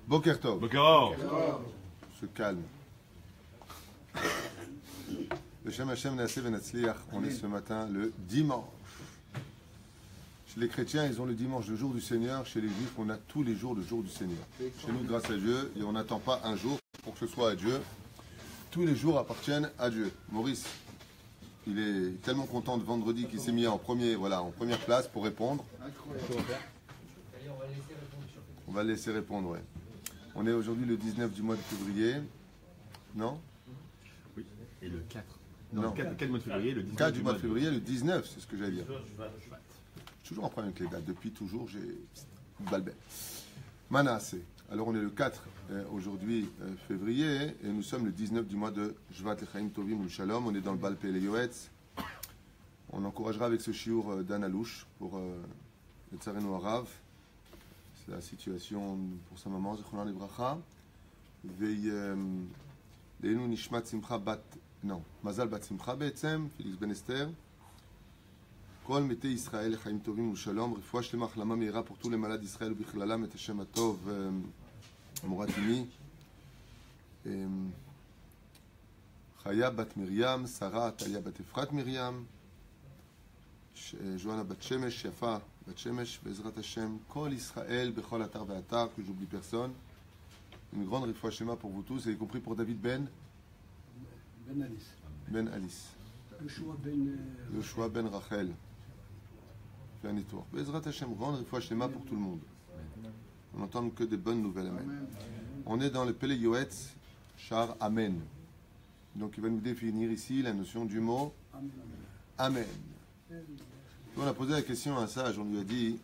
Boker Tov. Bokeror. Se calme. Le Shem Hashem Naaseh Venatzliach, on est ce matin le dimanche. Chez les chrétiens, ils ont le dimanche, le jour du Seigneur. Chez les juifs, on a tous les jours le jour du Seigneur. Chez nous, grâce à Dieu, et on n'attend pas un jour pour que ce soit à Dieu. Tous les jours appartiennent à Dieu. Maurice, il est tellement content de vendredi qu'il s'est mis en première place pour répondre. On va le laisser répondre, ouais. On est aujourd'hui le 19 du mois de février. Non? Oui. Et le 4. Non. Le 4 du mois de février, le 19 4 du mois de février, le 19, c'est ce que j'allais dire. Je suis toujours en problème avec les dates. Depuis toujours, j'ai une balle belle. Manasseh. Alors on est le 4 aujourd'hui février et nous sommes le 19 du mois de Shvat Lechaim Tovim ou Shalom. On est dans le Baal Pele Yoetz. On encouragera avec ce shiur d'Anna Louche pour le Tsareno Arav. C'est la situation pour sa maman, Zechronan Livracha. Leinu Nishmat Simcha Bat, non, Mazal Bat Simcha Be'etzem, Félix Ben Esther. Kol Mete Israël Lechaim Tovim ou Shalom. Refoua Shlema Achlama Meira pour tous les malades d'Israël ou Bichlalam et Hashem Atov Moratimi. Chaya Bat Miriam, Sarah Atalia Bat Efrat Miriam. Johanna Bat Shemesh, Yafa Bat Shemesh, Bezrat Hashem, Kol Israël, Bechol Atar Ve'atar, que j'oublie personne. Une grande refoua Shema pour vous tous, y compris pour David Ben Alice. Ben Alice. Yoshua Ben Rachel. Fais un tour. Bezrat Hashem, grande refoua Shema pour tout le monde. On n'entend que des bonnes nouvelles. Amen. On est dans le Pele Yoetz, Char Amen. Donc il va nous définir ici la notion du mot Amen. On a posé la question à un sage, on lui a dit,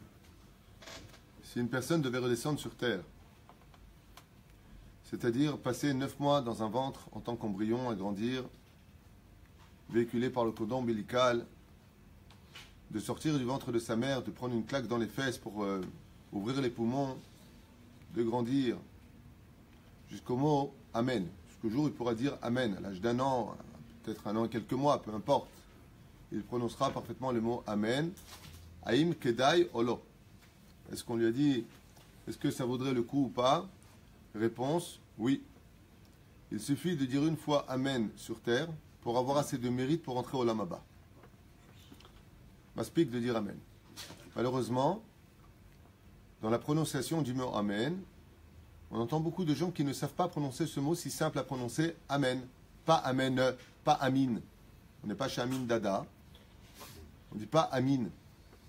si une personne devait redescendre sur terre, c'est-à-dire passer 9 mois dans un ventre en tant qu'embryon et grandir, véhiculé par le cordon ombilical, de sortir du ventre de sa mère, de prendre une claque dans les fesses pour ouvrir les poumons, de grandir jusqu'au mot Amen. Jusqu'au jour où il pourra dire Amen, à l'âge d'un an, peut-être un an et quelques mois, peu importe. Il prononcera parfaitement le mot Amen. Aïm Kedai Olo. Est-ce qu'on lui a dit, est-ce que ça vaudrait le coup ou pas? Réponse, oui. Il suffit de dire une fois Amen sur terre pour avoir assez de mérite pour entrer au Lamaba. M'aspique de dire Amen. Malheureusement, dans la prononciation du mot Amen, on entend beaucoup de gens qui ne savent pas prononcer ce mot si simple à prononcer Amen. Pas Amen, pas Amin. On n'est pas chez Amin Dada. On ne dit pas Amin.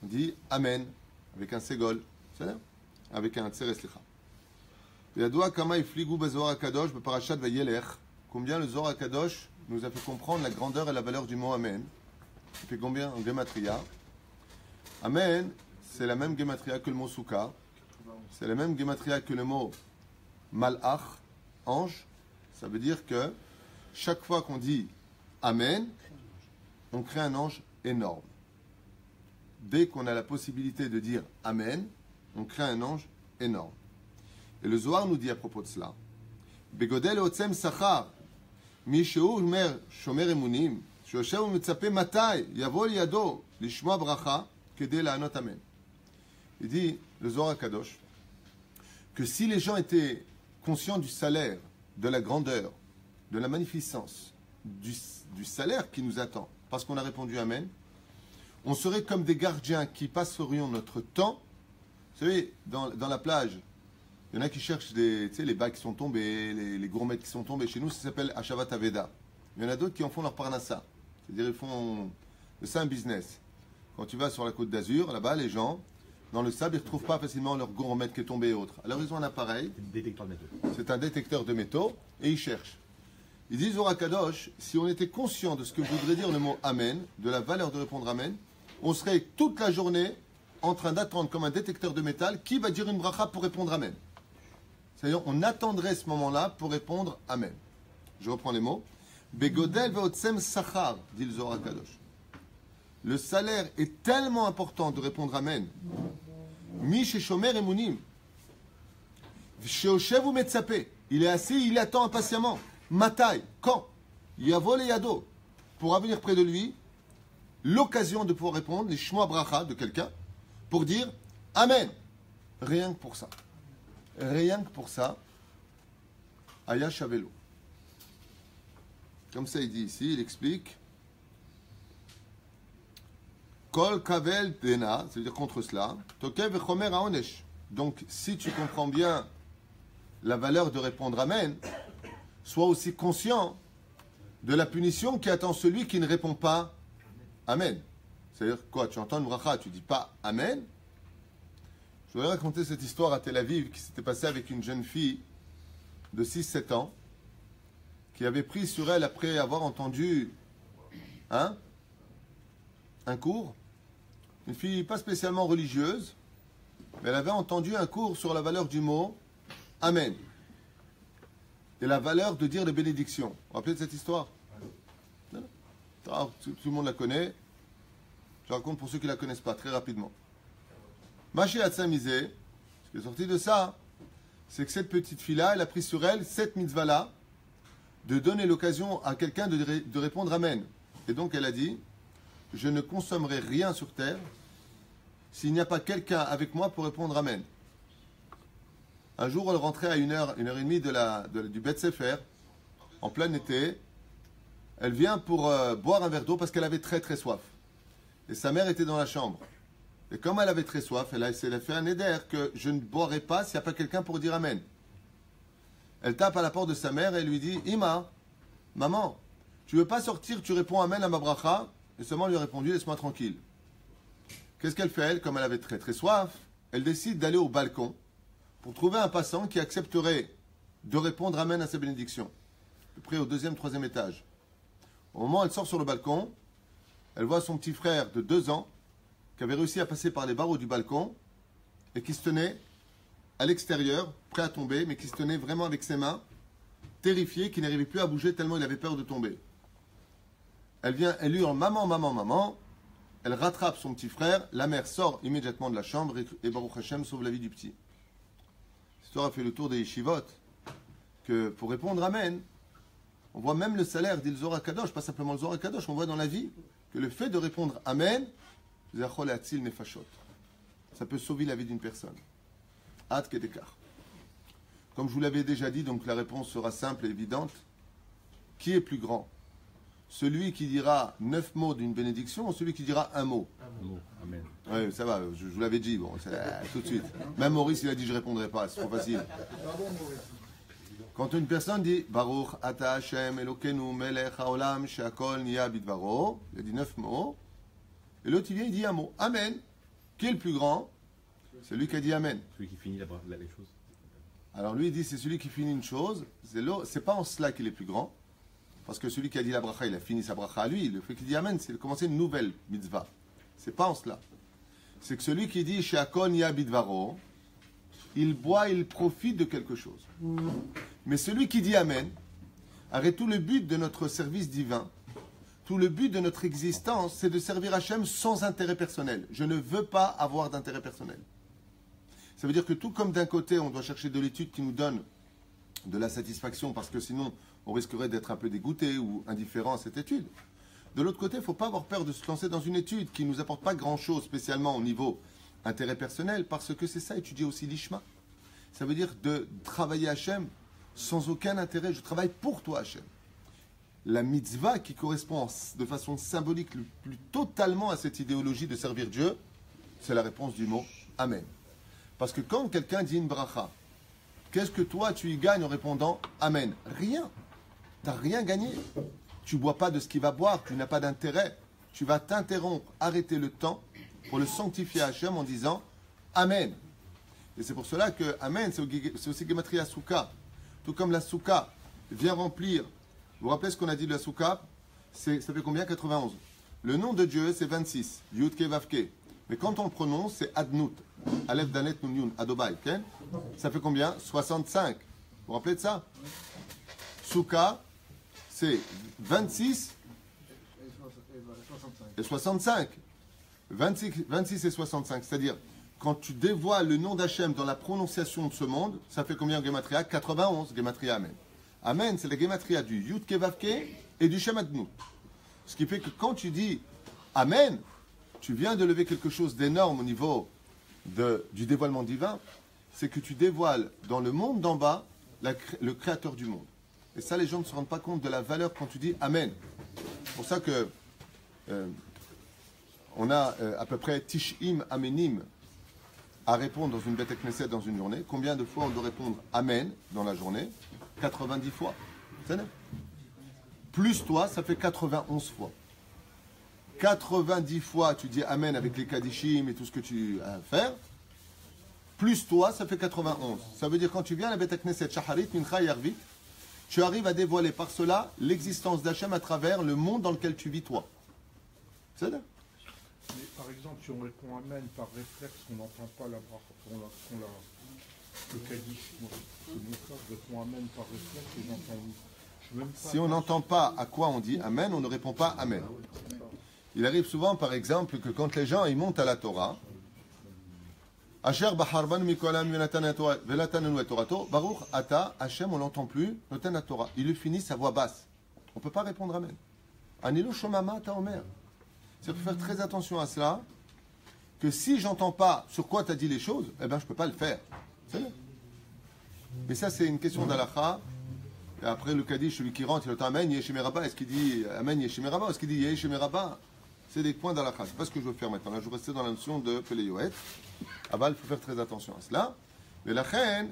On dit Amen avec un ségol. C'est ça? Avec un tseres licha. Yadua kama ifligu bezohar hakadosh beparashat vayelech. Combien le Zohar HaKadosh nous a fait comprendre la grandeur et la valeur du mot Amen. Il fait combien en gematria? Amen, c'est la même gematria que le mot Souka. C'est la même gematria que le mot Malach, ange. Ça veut dire que chaque fois qu'on dit Amen, on crée un ange énorme. Dès qu'on a la possibilité de dire Amen, on crée un ange énorme. Et le Zohar nous dit à propos de cela, Begodel otzem sachar, mi sheu mer shomer emunim, שיושב ומצפה מתי יבוא לידו לשמוע ברכה כדי לענות amen. Il dit, le Zohar HaKadosh, que si les gens étaient conscients du salaire, de la grandeur, de la magnificence, du salaire qui nous attend, parce qu'on a répondu Amen, on serait comme des gardiens qui passerions notre temps. Vous savez, dans la plage, il y en a qui cherchent les bacs qui sont tombés, les gourmettes qui sont tombés. Chez nous, ça s'appelle Hashavat Aveda. Il y en a d'autres qui en font leur parnassa. C'est-à-dire, ils font de ça un business. Quand tu vas sur la côte d'Azur, là-bas, les gens, dans le sable, ils ne retrouvent pas facilement leur gourmette qui est tombée et autres. Alors, ils ont un appareil. C'est un détecteur de métaux et ils cherchent. Ils disent au Kadosh, si on était conscient de ce que voudrait dire le mot Amen, de la valeur de répondre Amen, on serait toute la journée en train d'attendre comme un détecteur de métal qui va dire une bracha pour répondre Amen. C'est-à-dire, on attendrait ce moment-là pour répondre Amen. Je reprends les mots. Begodel ve'otsem sachar, dit le Zohar HaKadosh. Le salaire est tellement important de répondre Amen. Mi sheshomer emunim. Sheoshev umetzapeh. Il est assis, il attend impatiemment. Matai, quand? Yavo leyado. Pour venir près de lui, l'occasion de pouvoir répondre, les shmoa bracha de quelqu'un, pour dire Amen. Rien que pour ça. Rien que pour ça, Aya Shavelo. Comme ça, il dit ici, il explique. Kol kavel dena, c'est-à-dire contre cela. Tokev chomer haonesh. Donc, si tu comprends bien la valeur de répondre Amen, sois aussi conscient de la punition qui attend celui qui ne répond pas Amen. C'est-à-dire quoi? Tu entends une bracha, tu dis pas Amen. Je voudrais raconter cette histoire à Tel Aviv qui s'était passée avec une jeune fille de 6-7 ans qui avait pris sur elle après avoir entendu un cours. Une fille pas spécialement religieuse, mais elle avait entendu un cours sur la valeur du mot Amen. Et la valeur de dire les bénédictions. Vous vous rappelez de cette histoire? Tout le monde la connaît. Je raconte pour ceux qui ne la connaissent pas, très rapidement. Maché Hatsamizé, ce qui est sorti de ça, c'est que cette petite fille-là, elle a pris sur elle cette mitzvah-là de donner l'occasion à quelqu'un de répondre Amen. Et donc elle a dit, je ne consommerai rien sur terre s'il n'y a pas quelqu'un avec moi pour répondre Amen. Un jour, elle rentrait à 1h30 du Bet Sefer, en plein été. Elle vient pour boire un verre d'eau parce qu'elle avait très très soif. Et sa mère était dans la chambre. Et comme elle avait très soif, elle a fait un éder que je ne boirai pas s'il n'y a pas quelqu'un pour dire Amen. Elle tape à la porte de sa mère et elle lui dit, Ima, maman, tu veux pas sortir, tu réponds Amen à ma bracha? Et seulement lui a répondu, laisse-moi tranquille. Qu'est-ce qu'elle fait, elle? Comme elle avait très très soif, elle décide d'aller au balcon pour trouver un passant qui accepterait de répondre Amen à sa bénédiction. À peu près au 2e, 3e étage. Au moment où elle sort sur le balcon, elle voit son petit frère de 2 ans qui avait réussi à passer par les barreaux du balcon et qui se tenait à l'extérieur, prêt à tomber, mais qui se tenait vraiment avec ses mains, terrifié, qui n'arrivait plus à bouger tellement il avait peur de tomber. Elle hurle « Maman, maman, maman !» Elle rattrape son petit frère, la mère sort immédiatement de la chambre et Baruch Hashem sauve la vie du petit. L'histoire a fait le tour des yeshivot, que pour répondre Amen, on voit même le salaire dit le Zohar Kadosh, pas simplement le Zohar Kadosh, on voit dans la vie que le fait de répondre Amen, ça peut sauver la vie d'une personne. Ad Kedekar. Comme je vous l'avais déjà dit, donc la réponse sera simple et évidente. Qui est plus grand? Celui qui dira 9 mots d'une bénédiction ou celui qui dira un mot? Un mot. Amen. Oui, ça va, je vous l'avais dit, bon, tout de suite. Même Maurice, il a dit je ne répondrai pas, c'est trop facile. Quand une personne dit Baruch Ata Hashem Elokeinu Melech Haolam She'akol Niya Bidvaro, il a dit 9 mots, et l'autre il vient, il dit un mot. Amen. Qui est le plus grand? Celui qui a dit Amen. Celui qui finit les choses. Alors lui il dit c'est celui qui finit une chose, c'est pas en cela qu'il est plus grand, parce que celui qui a dit la bracha, il a fini sa bracha à lui, le fait qu'il dit Amen, c'est de commencer une nouvelle mitzvah. C'est pas en cela. C'est que celui qui dit She'akol Niya Bidvaro, il boit, il profite de quelque chose. Mais celui qui dit Amen, arrête tout le but de notre service divin, tout le but de notre existence, c'est de servir Hachem sans intérêt personnel. Je ne veux pas avoir d'intérêt personnel. Ça veut dire que tout comme d'un côté, on doit chercher de l'étude qui nous donne de la satisfaction, parce que sinon, on risquerait d'être un peu dégoûté ou indifférent à cette étude. De l'autre côté, il ne faut pas avoir peur de se lancer dans une étude qui ne nous apporte pas grand-chose, spécialement au niveau intérêt personnel, parce que c'est ça, étudier aussi l'Ishma. Ça veut dire de travailler Hachem sans aucun intérêt. Je travaille pour toi, Hachem. La mitzvah qui correspond de façon symbolique le plus totalement à cette idéologie de servir Dieu, c'est la réponse du mot Amen. Parce que quand quelqu'un dit une bracha, qu'est-ce que toi tu y gagnes en répondant Amen? Rien. Tu n'as rien gagné. Tu ne bois pas de ce qu'il va boire, tu n'as pas d'intérêt. Tu vas t'interrompre, arrêter le temps pour le sanctifier à Hachem en disant Amen. Et c'est pour cela que Amen, c'est aussi Gematria Souka. Tout comme la Souka vient remplir. Vous vous rappelez ce qu'on a dit de la Souka? Ça fait combien? 91. Le nom de Dieu, c'est 26. Yudke Vavke. Mais quand on le prononce, c'est Adnout. Aleph Danet Nun Yun Adobai. Okay? Ça fait combien? 65. Vous vous rappelez de ça? Souka, c'est 26 et 65. 26 et 65. C'est-à-dire, quand tu dévoiles le nom d'Hachem dans la prononciation de ce monde, ça fait combien en Gematria? 91, Gematria Amen. Amen, c'est la Gematria du Yud Kevavke et du Shem Adnout. Ce qui fait que quand tu dis Amen, tu viens de lever quelque chose d'énorme au niveau du dévoilement divin. c'est que tu dévoiles dans le monde d'en bas le créateur du monde. Et ça, les gens ne se rendent pas compte de la valeur quand tu dis Amen. C'est pour ça que on a à peu près Tish'im Amenim à répondre dans une Beth Knesset dans une journée. Combien de fois on doit répondre Amen dans la journée? 90 fois. C'est net. Plus toi, ça fait 91 fois. 90 fois, tu dis Amen avec les Kadishim et tout ce que tu as à faire. Plus toi, ça fait 91. Ça veut dire quand tu viens à la Beth Knesset, Shaharit, Mincha et Arvit, tu arrives à dévoiler par cela l'existence d'Hachem à travers le monde dans lequel tu vis toi. C'est ça? Mais par exemple, si on répond Amen par réflexe, on n'entend pas la bracha, le Kaddish. Moi, c'est mon cas, je réponds Amen par réflexe et j'entends. Si on n'entend pas à quoi on dit Amen, on ne répond pas Amen. Il arrive souvent, par exemple, que quand les gens ils montent à la Torah, Asher Baharban Mikolam Velatananu et Torato, Baruch Ata, Hachem, on l'entend plus, Noten la Torah. Il le finit sa voix basse. On ne peut pas répondre Amen. Anilo Shomama Ta Omer. Il faut faire très attention à cela, que si j'entends pas sur quoi tu as dit les choses, eh ben je ne peux pas le faire. C'est vrai. Mais ça, c'est une question d'Alacha. Et après, le Kaddish, celui qui rentre, il entend Amen, Yeshemeraba. Est-ce qu'il dit Amen, Yeshemeraba? Est-ce qu'il dit Yeshemeraba? C'est des points d'Alacha. C'est pas ce que je veux faire maintenant. Là, je vais rester dans la notion de Peleyoet. Aval, il faut faire très attention à cela. Mais la reine,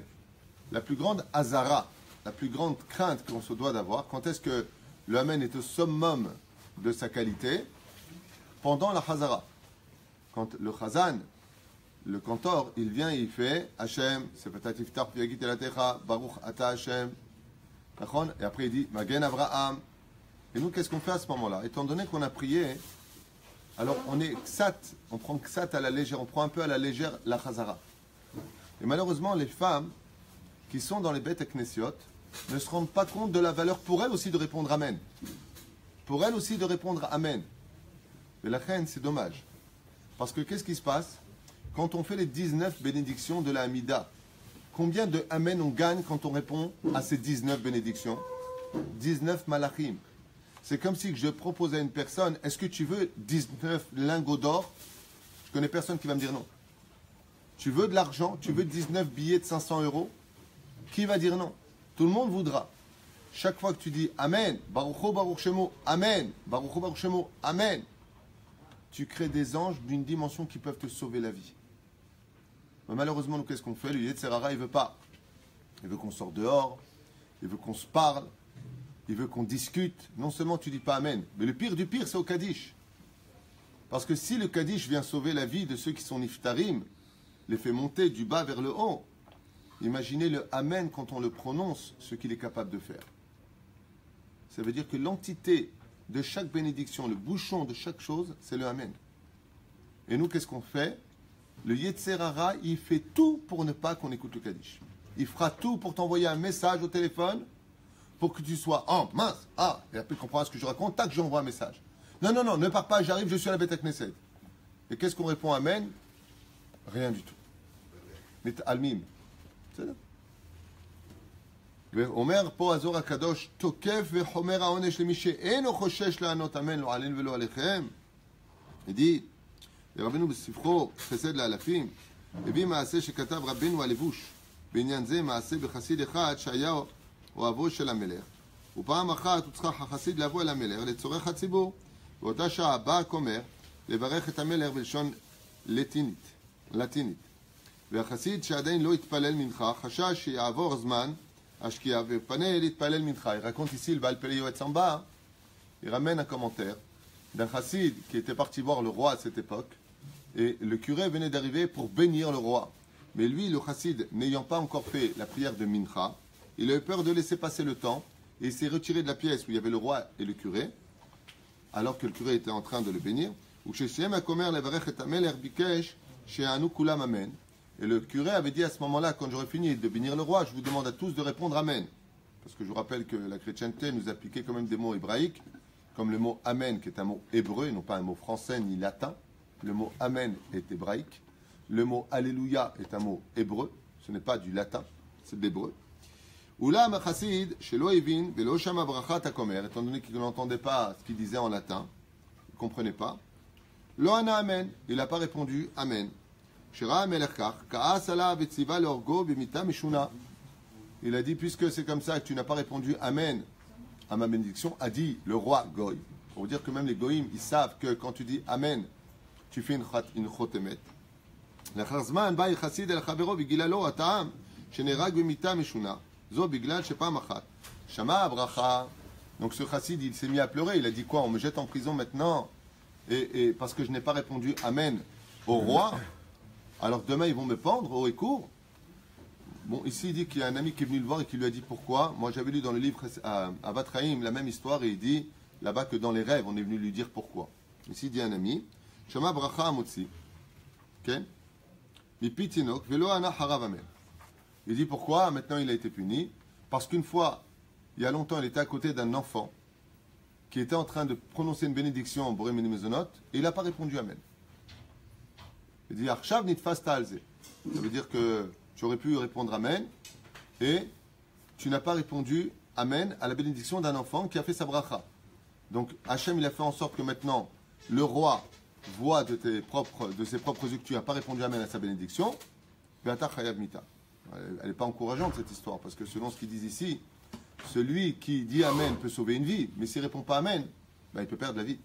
la plus grande Hazara, la plus grande crainte qu'on se doit d'avoir, quand est-ce que le Amen est au summum de sa qualité? Pendant la Hazara. Quand le Chazan, le cantor, il vient et il fait Hachem, c'est peut-être Iftar Piagit Elatecha, Baruch Ata Hachem. Et après il dit Magen Avraham. Et nous, qu'est-ce qu'on fait à ce moment-là? Étant donné qu'on a prié, alors on est ksat, on prend ksat à la légère, on prend un peu à la légère la Chazara. Et malheureusement, les femmes qui sont dans les bêtes Knessiot ne se rendent pas compte de la valeur pour elles aussi de répondre Amen. Pour elles aussi de répondre Amen. Mais la reine, c'est dommage. Parce que qu'est-ce qui se passe quand on fait les 19 bénédictions de la Hamida? Combien de Amen on gagne quand on répond à ces 19 bénédictions? 19 malachim. C'est comme si je proposais à une personne, est-ce que tu veux 19 lingots d'or? Je connais personne qui va me dire non. Tu veux de l'argent? Tu veux 19 billets de 500 euros? Qui va dire non? Tout le monde voudra. Chaque fois que tu dis Amen, Baruch Baruch Shemo, Amen, Baruch Baruch Shemo, Amen, tu crées des anges d'une dimension qui peuvent te sauver la vie. Mais malheureusement, nous, qu'est-ce qu'on fait? Le Yetzer Hara, il ne veut pas. Il veut qu'on sorte dehors, il veut qu'on se parle, il veut qu'on discute. Non seulement tu ne dis pas Amen, mais le pire du pire, c'est au Kaddish. Parce que si le Kaddish vient sauver la vie de ceux qui sont Niftarim, les fait monter du bas vers le haut, imaginez le Amen quand on le prononce, ce qu'il est capable de faire. Ça veut dire que l'entité de chaque bénédiction, le bouchon de chaque chose, c'est le Amen. Et nous, qu'est-ce qu'on fait? Le Yetzer Hara, il fait tout pour ne pas qu'on écoute le Kaddish. Il fera tout pour t'envoyer un message au téléphone pour que tu sois « Oh, mince, ah !» Et après, tu comprends ce que je raconte, tac, j'envoie un message. Non, non, non, ne pars pas, j'arrive, je suis à la Beth Knesset. Et qu'est-ce qu'on répond Amen? Rien du tout. Mais Almim. C'est là. ואומר פה הזוהר הקדוש, תוקף וחומר העונש למי שאינו חושש לענות אמן לא עלינו ולא עליכם. ידיד, רבינו בספרו חסד לאלפים, הביא מעשה שכתב רבינו הלבוש, בעניין זה מעשה בחסיד אחד שהיה אוהבו של המלך, ופעם אחת הוא צריך החסיד לבוא אל המלך לצורך הציבור, באותה שעה בא הכומר לברך את המלך בלשון לטינית. והחסיד שעדיין לא התפלל מנחה, חשש שיעבור זמן Ashkia Panel Palel Mincha. Il raconte ici le Baal Peleyoet Samba. Il ramène un commentaire d'un chassid qui était parti voir le roi à cette époque. Et le curé venait d'arriver pour bénir le roi. Mais lui, le chassid, n'ayant pas encore fait la prière de Mincha, il a eu peur de laisser passer le temps. Et il s'est retiré de la pièce où il y avait le roi et le curé, alors que le curé était en train de le bénir. Et le curé avait dit à ce moment-là, quand j'aurais fini de bénir le roi, je vous demande à tous de répondre Amen. Parce que je vous rappelle que la chrétienté nous appliquait quand même des mots hébraïques, comme le mot Amen, qui est un mot hébreu, et non pas un mot français ni latin. Le mot Amen est hébraïque. Le mot Alléluia est un mot hébreu. Ce n'est pas du latin, c'est de l'hébreu. Oulam chassid, shelo evin, velo shama brachat hakomer, étant donné qu'il n'entendait pas ce qu'il disait en latin, il ne comprenait pas. Lo ana Amen, il n'a pas répondu Amen. Il a dit, puisque c'est comme ça que tu n'as pas répondu Amen à ma bénédiction, a dit le roi Goy. Pour vous dire que même les Goïm, ils savent que quand tu dis Amen, tu fais une chotemet. Donc ce chassid, il s'est mis à pleurer. Il a dit quoi? On me jette en prison maintenant et parce que je n'ai pas répondu Amen au roi. Alors demain, ils vont me pendre haut et court. Bon, ici, il dit qu'il y a un ami qui est venu le voir et qui lui a dit pourquoi. Moi, j'avais lu dans le livre à Vatraïm la même histoire et il dit là-bas que dans les rêves, on est venu lui dire pourquoi. Ici, il dit un ami, Shama bracha amotzi. Ok? Mipi tinok velo ana harav amen. Il dit pourquoi maintenant il a été puni? Parce qu'une fois, il y a longtemps, il était à côté d'un enfant qui était en train de prononcer une bénédiction en Boré Meni Mezonot et il n'a pas répondu Amen. Il dit Arshav nitfas ta'alze. Ça veut dire que tu aurais pu répondre Amen et tu n'as pas répondu Amen à la bénédiction d'un enfant qui a fait sa bracha. Donc Hachem, il a fait en sorte que maintenant le roi voit de ses propres yeux que tu n'as pas répondu Amen à sa bénédiction. Beata chayav mita. Elle n'est pas encourageante cette histoire parce que selon ce qu'ils disent ici, celui qui dit Amen peut sauver une vie, mais s'il ne répond pas Amen, ben, il peut perdre la vie.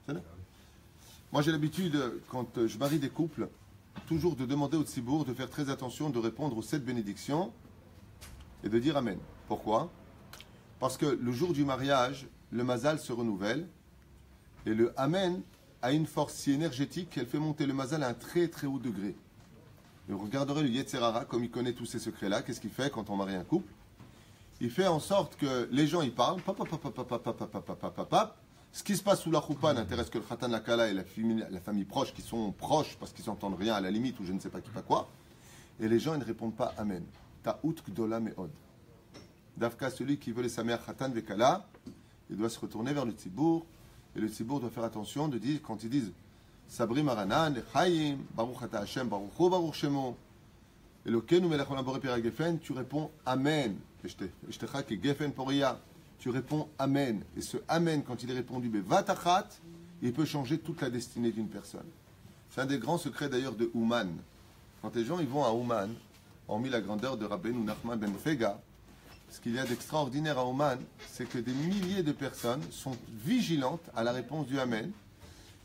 C'est vrai. Moi j'ai l'habitude, quand je marie des couples, toujours de demander au tzibour de faire très attention, de répondre aux 7 bénédictions et de dire Amen. Pourquoi? Parce que le jour du mariage, le mazal se renouvelle et le Amen a une force si énergétique qu'elle fait monter le mazal à un très très haut degré. Et vous regarderez le Yetzer Hara, comme il connaît tous ces secrets-là, qu'est-ce qu'il fait quand on marie un couple? Il fait en sorte que les gens y parlent, ce qui se passe sous la choupa n'intéresse que le khatan, la kala et la famille proche qui sont proches parce qu'ils n'entendent rien à la limite ou je ne sais pas qui pas quoi. Et les gens ils ne répondent pas Amen. Ta'out gdola me'od. Davka, celui qui veut les samer khatan vekala, il doit se retourner vers le tzibour et le tzibour doit faire attention de dire quand ils disent Sabri Maranan, Chaim, Baruch Ata Hashem, Baruch Hu, Baruch Shemo. Elokeinu melech olam borei peri gefen, tu réponds Amen. Echtecha ke gefen poria. Tu réponds Amen. Et ce Amen, quand il est répondu Bevatachat, il peut changer toute la destinée d'une personne. C'est un des grands secrets d'ailleurs de Ouman. Quand les gens ils vont à Ouman, hormis la grandeur de Rabbeinu Nachman ben Fega, ce qu'il y a d'extraordinaire à Ouman, c'est que des milliers de personnes sont vigilantes à la réponse du Amen.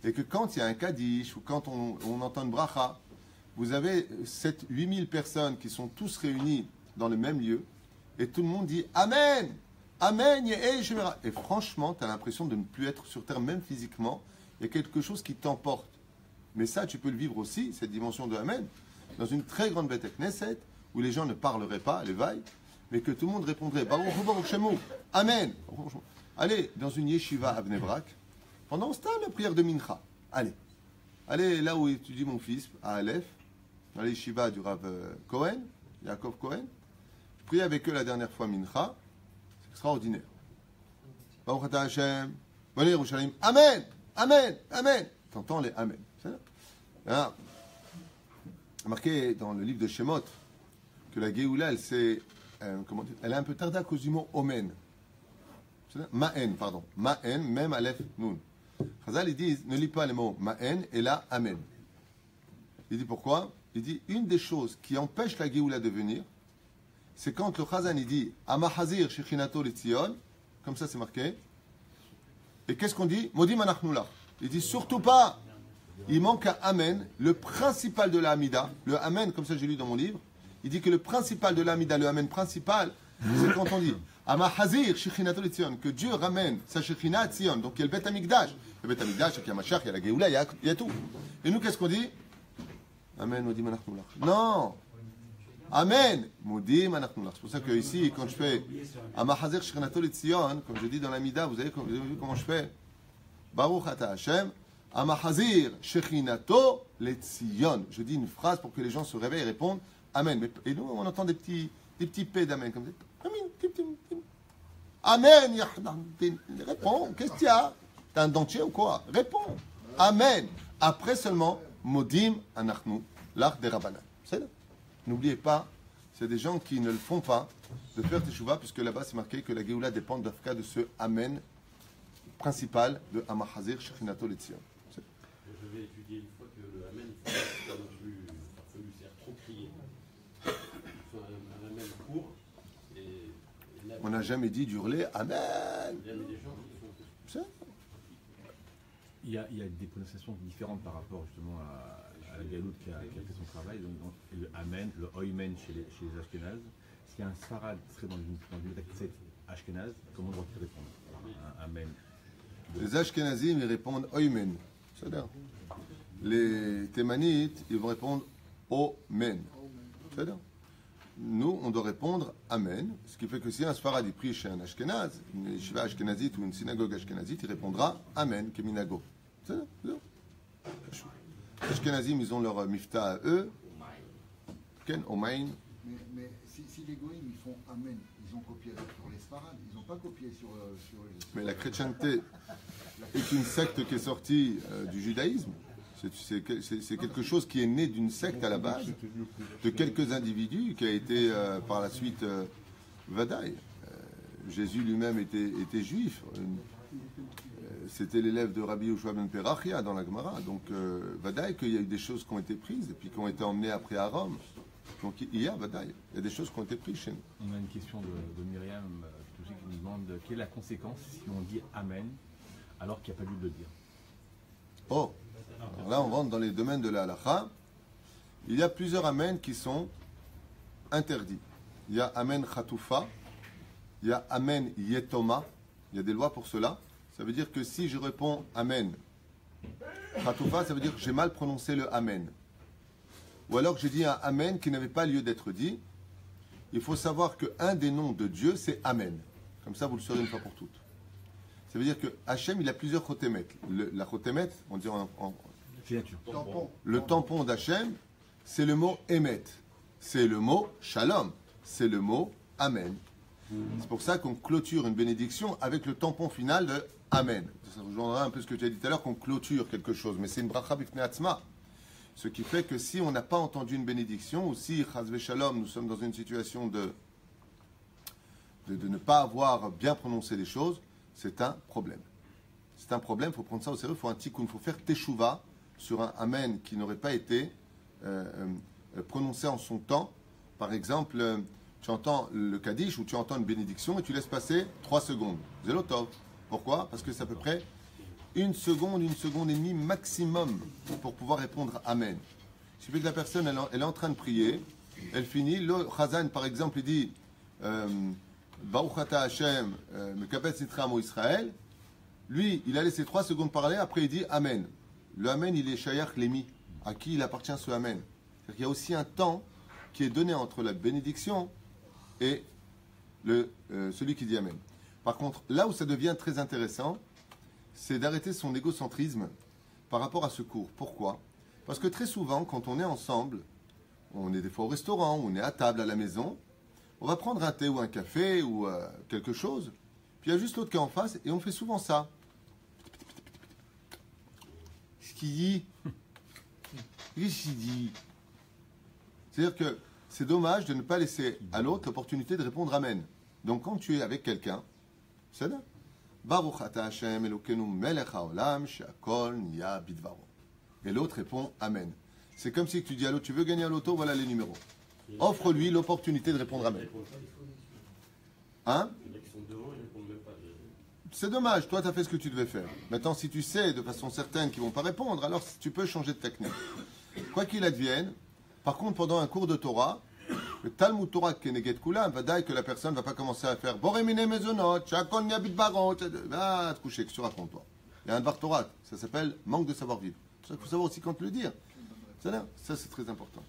Et que quand il y a un Kaddish ou quand on entend une bracha, vous avez 7-8 000 personnes qui sont tous réunies dans le même lieu et tout le monde dit Amen, Amen, et franchement, tu as l'impression de ne plus être sur terre, même physiquement. Il y a quelque chose qui t'emporte. Mais ça, tu peux le vivre aussi, cette dimension de Amen, dans une très grande bête Knesset où les gens ne parleraient pas, les vailles, mais que tout le monde répondrait Baruch Hu, Baruch Shemo, Amen. Allez, dans une yeshiva à Bnei Brak, pendant ce temps, la prière de Mincha. Allez là où étudie mon fils, à Aleph, dans les yeshiva du Rav Cohen, Yaakov Cohen. Je priais avec eux la dernière fois Mincha. C'est extraordinaire. Baruch Ata Hashem, Bonne Yerushalayim, Amen, Amen, Amen. T'entends les Amen. C'est là. Marqué dans le livre de Shemot que la Géoula, elle est un peu tardée à cause du mot Omen. Ma'en, pardon. Ma'en, même Aleph Nun. Chazal, ils disent, ne lis pas les mots Ma'en et là, Amen. Il dit pourquoi? Il dit, une des choses qui empêche la Géoula de venir, c'est quand le Chazan, il dit, Amahazir Shechinato Letzion, comme ça c'est marqué. Et qu'est-ce qu'on dit? Modim Anachnulach. Il dit, surtout pas. Il manque un Amen, le principal de la Hamida, le Amen, comme ça j'ai lu dans mon livre, il dit que le principal de la Hamida, le Amen principal, c'est quand on dit Amahazir Shechinato Letzion, que Dieu ramène sa Shechina à Tzion. Donc il y a le Bet Amikdash. Le Bet Amikdash, il y a Mashiach, il y a la Géoula, il y a tout. Et nous, qu'est-ce qu'on dit? Amen, Modim Anachnulach. Non! Amen! Modim Anachnulach. C'est pour ça que ici, quand je fais Amahazir Shechinato Letzion, comme je dis dans la Mida, vous avez vu comment je fais? Baruch Ata Hashem. Amahazir Shechinato Letzion. Je dis une phrase pour que les gens se réveillent et répondent Amen. Et nous, on entend des petits P d'Amen comme ça. Amen. Amen. Réponds. Qu'est-ce qu'il y a? T'as un dentier ou quoi? Réponds. Amen. Après seulement, Modim Anachnu, l'art des Rabbanan. C'est là. N'oubliez pas, c'est des gens qui ne le font pas de faire teshuva, puisque là-bas c'est marqué que la Géoula dépend d'Afka de ce Amen principal de Amahazir Shechinato Letzion. J'avais étudié une fois que le Amen, il ne faut pas non plus On n'a jamais dit d'hurler Amen. Ça. Il y a des prononciations différentes par rapport justement à la Galoute qui a fait son travail. Donc, le Amen, le Oymen chez les Ashkénazes. S'il y a un Sfarad qui serait dans une Takset Ashkénaze, comment on doit répondre un Amen? Les Ashkénazim, ils répondent Oymen. C'est-à-dire, les Thémanites, ils vont répondre Omen. C'est-à-dire, nous, on doit répondre Amen. Ce qui fait que si un Sfarad prie chez un Ashkénaze, une yeshiva ashkénazite ou une synagogue ashkénazite, il répondra Amen, Keminago. C'est-à-dire, les Ashkénazim, ils ont leur mifta à eux. Ken, Omein. Mais si les goïms ils font Amen, ils ont copié sur les Sfarades, ils n'ont pas copié sur les... Mais la chrétienté est une secte qui est sortie du judaïsme. C'est quelque chose qui est né d'une secte à la base, de quelques individus, qui a été par la suite Vadaï. Jésus lui-même était juif. C'était l'élève de Rabbi Yoshua ben Perachia dans la Gemara. Donc Vadaï, qu'il y a eu des choses qui ont été prises et puis qui ont été emmenées après à Rome. Donc il y a Vadaï, il y a des choses qui ont été prises chez nous. On a une question de Myriam qui nous demande quelle est la conséquence si on dit Amen alors qu'il n'y a pas lieu de le dire. Oh, alors là on rentre dans les domaines de la halakha. Il y a plusieurs Amen qui sont interdits. Il y a Amen Khatoufa, il y a Amen Yetoma, il y a des lois pour cela. Ça veut dire que si je réponds Amen Khatoufa, ça veut dire que j'ai mal prononcé le Amen. Ou alors que j'ai dit un Amen qui n'avait pas lieu d'être dit. Il faut savoir qu'un des noms de Dieu, c'est Amen. Comme ça, vous le saurez une fois pour toutes. Ça veut dire que Hachem, il a plusieurs chotémet. La chotémet, on dit Tampon. le tampon d'Hachem, c'est le mot Emet. C'est le mot Shalom. C'est le mot Amen. C'est pour ça qu'on clôture une bénédiction avec le tampon final de Amen. Ça rejoindra un peu ce que tu as dit tout à l'heure, qu'on clôture quelque chose. Mais c'est une bracha bifnei atzma. Ce qui fait que si on n'a pas entendu une bénédiction, ou si, chas v'shalom, nous sommes dans une situation de ne pas avoir bien prononcé les choses, c'est un problème. C'est un problème, il faut prendre ça au sérieux, il faut un tikkun, il faut faire teshuva sur un amen qui n'aurait pas été prononcé en son temps. Par exemple, tu entends le kaddish ou tu entends une bénédiction et tu laisses passer 3 secondes. Zélotov. Pourquoi? Parce que c'est à peu près 1 seconde et demie maximum pour pouvoir répondre Amen. Il suffit que la personne, elle est en train de prier, elle finit, le Chazan par exemple, il dit Baruch ata Hashem, Mekabetz Nitra Amo Israël. Lui, il a laissé 3 secondes parler, après il dit Amen. Le Amen, il est Shayach Lemi. À qui il appartient ce Amen? C'est-à-dire qu'il y a aussi un temps qui est donné entre la bénédiction et celui qui dit Amen. Par contre, là où ça devient très intéressant, c'est d'arrêter son égocentrisme par rapport à ce cours. Pourquoi? Parce que très souvent, quand on est ensemble, on est des fois au restaurant, on est à table à la maison, on va prendre un thé ou un café ou quelque chose, puis il y a juste l'autre qui est en face, et on fait souvent ça. Ce qu'il dit. Qu'est-ce qu'il dit? C'est-à-dire que c'est dommage de ne pas laisser à l'autre l'opportunité de répondre Amen. Donc quand tu es avec quelqu'un, c'est là. Baruch ata Hashem Elokeinu melech haolam she'akol niya bidvaro. Et l'autre répond Amen. C'est comme si tu dis à l'autre, tu veux gagner à l'auto, voilà les numéros. Offre-lui l'opportunité de répondre Amen. Hein? C'est dommage, toi tu as fait ce que tu devais faire. Maintenant, si tu sais de façon certaine qu'ils ne vont pas répondre, alors tu peux changer de technique. Quoi qu'il advienne, par contre, pendant un cours de Torah, le Talmud Torah Keneget Kulam va dire que la personne ne va pas commencer à faire Boremine Mezonot, Chakon Yabit Barot, va te coucher, que tu racontes toi. Il y a un Dvar Torah, ça s'appelle manque de savoir-vivre. Il faut savoir aussi quand le dire. Ça c'est très important.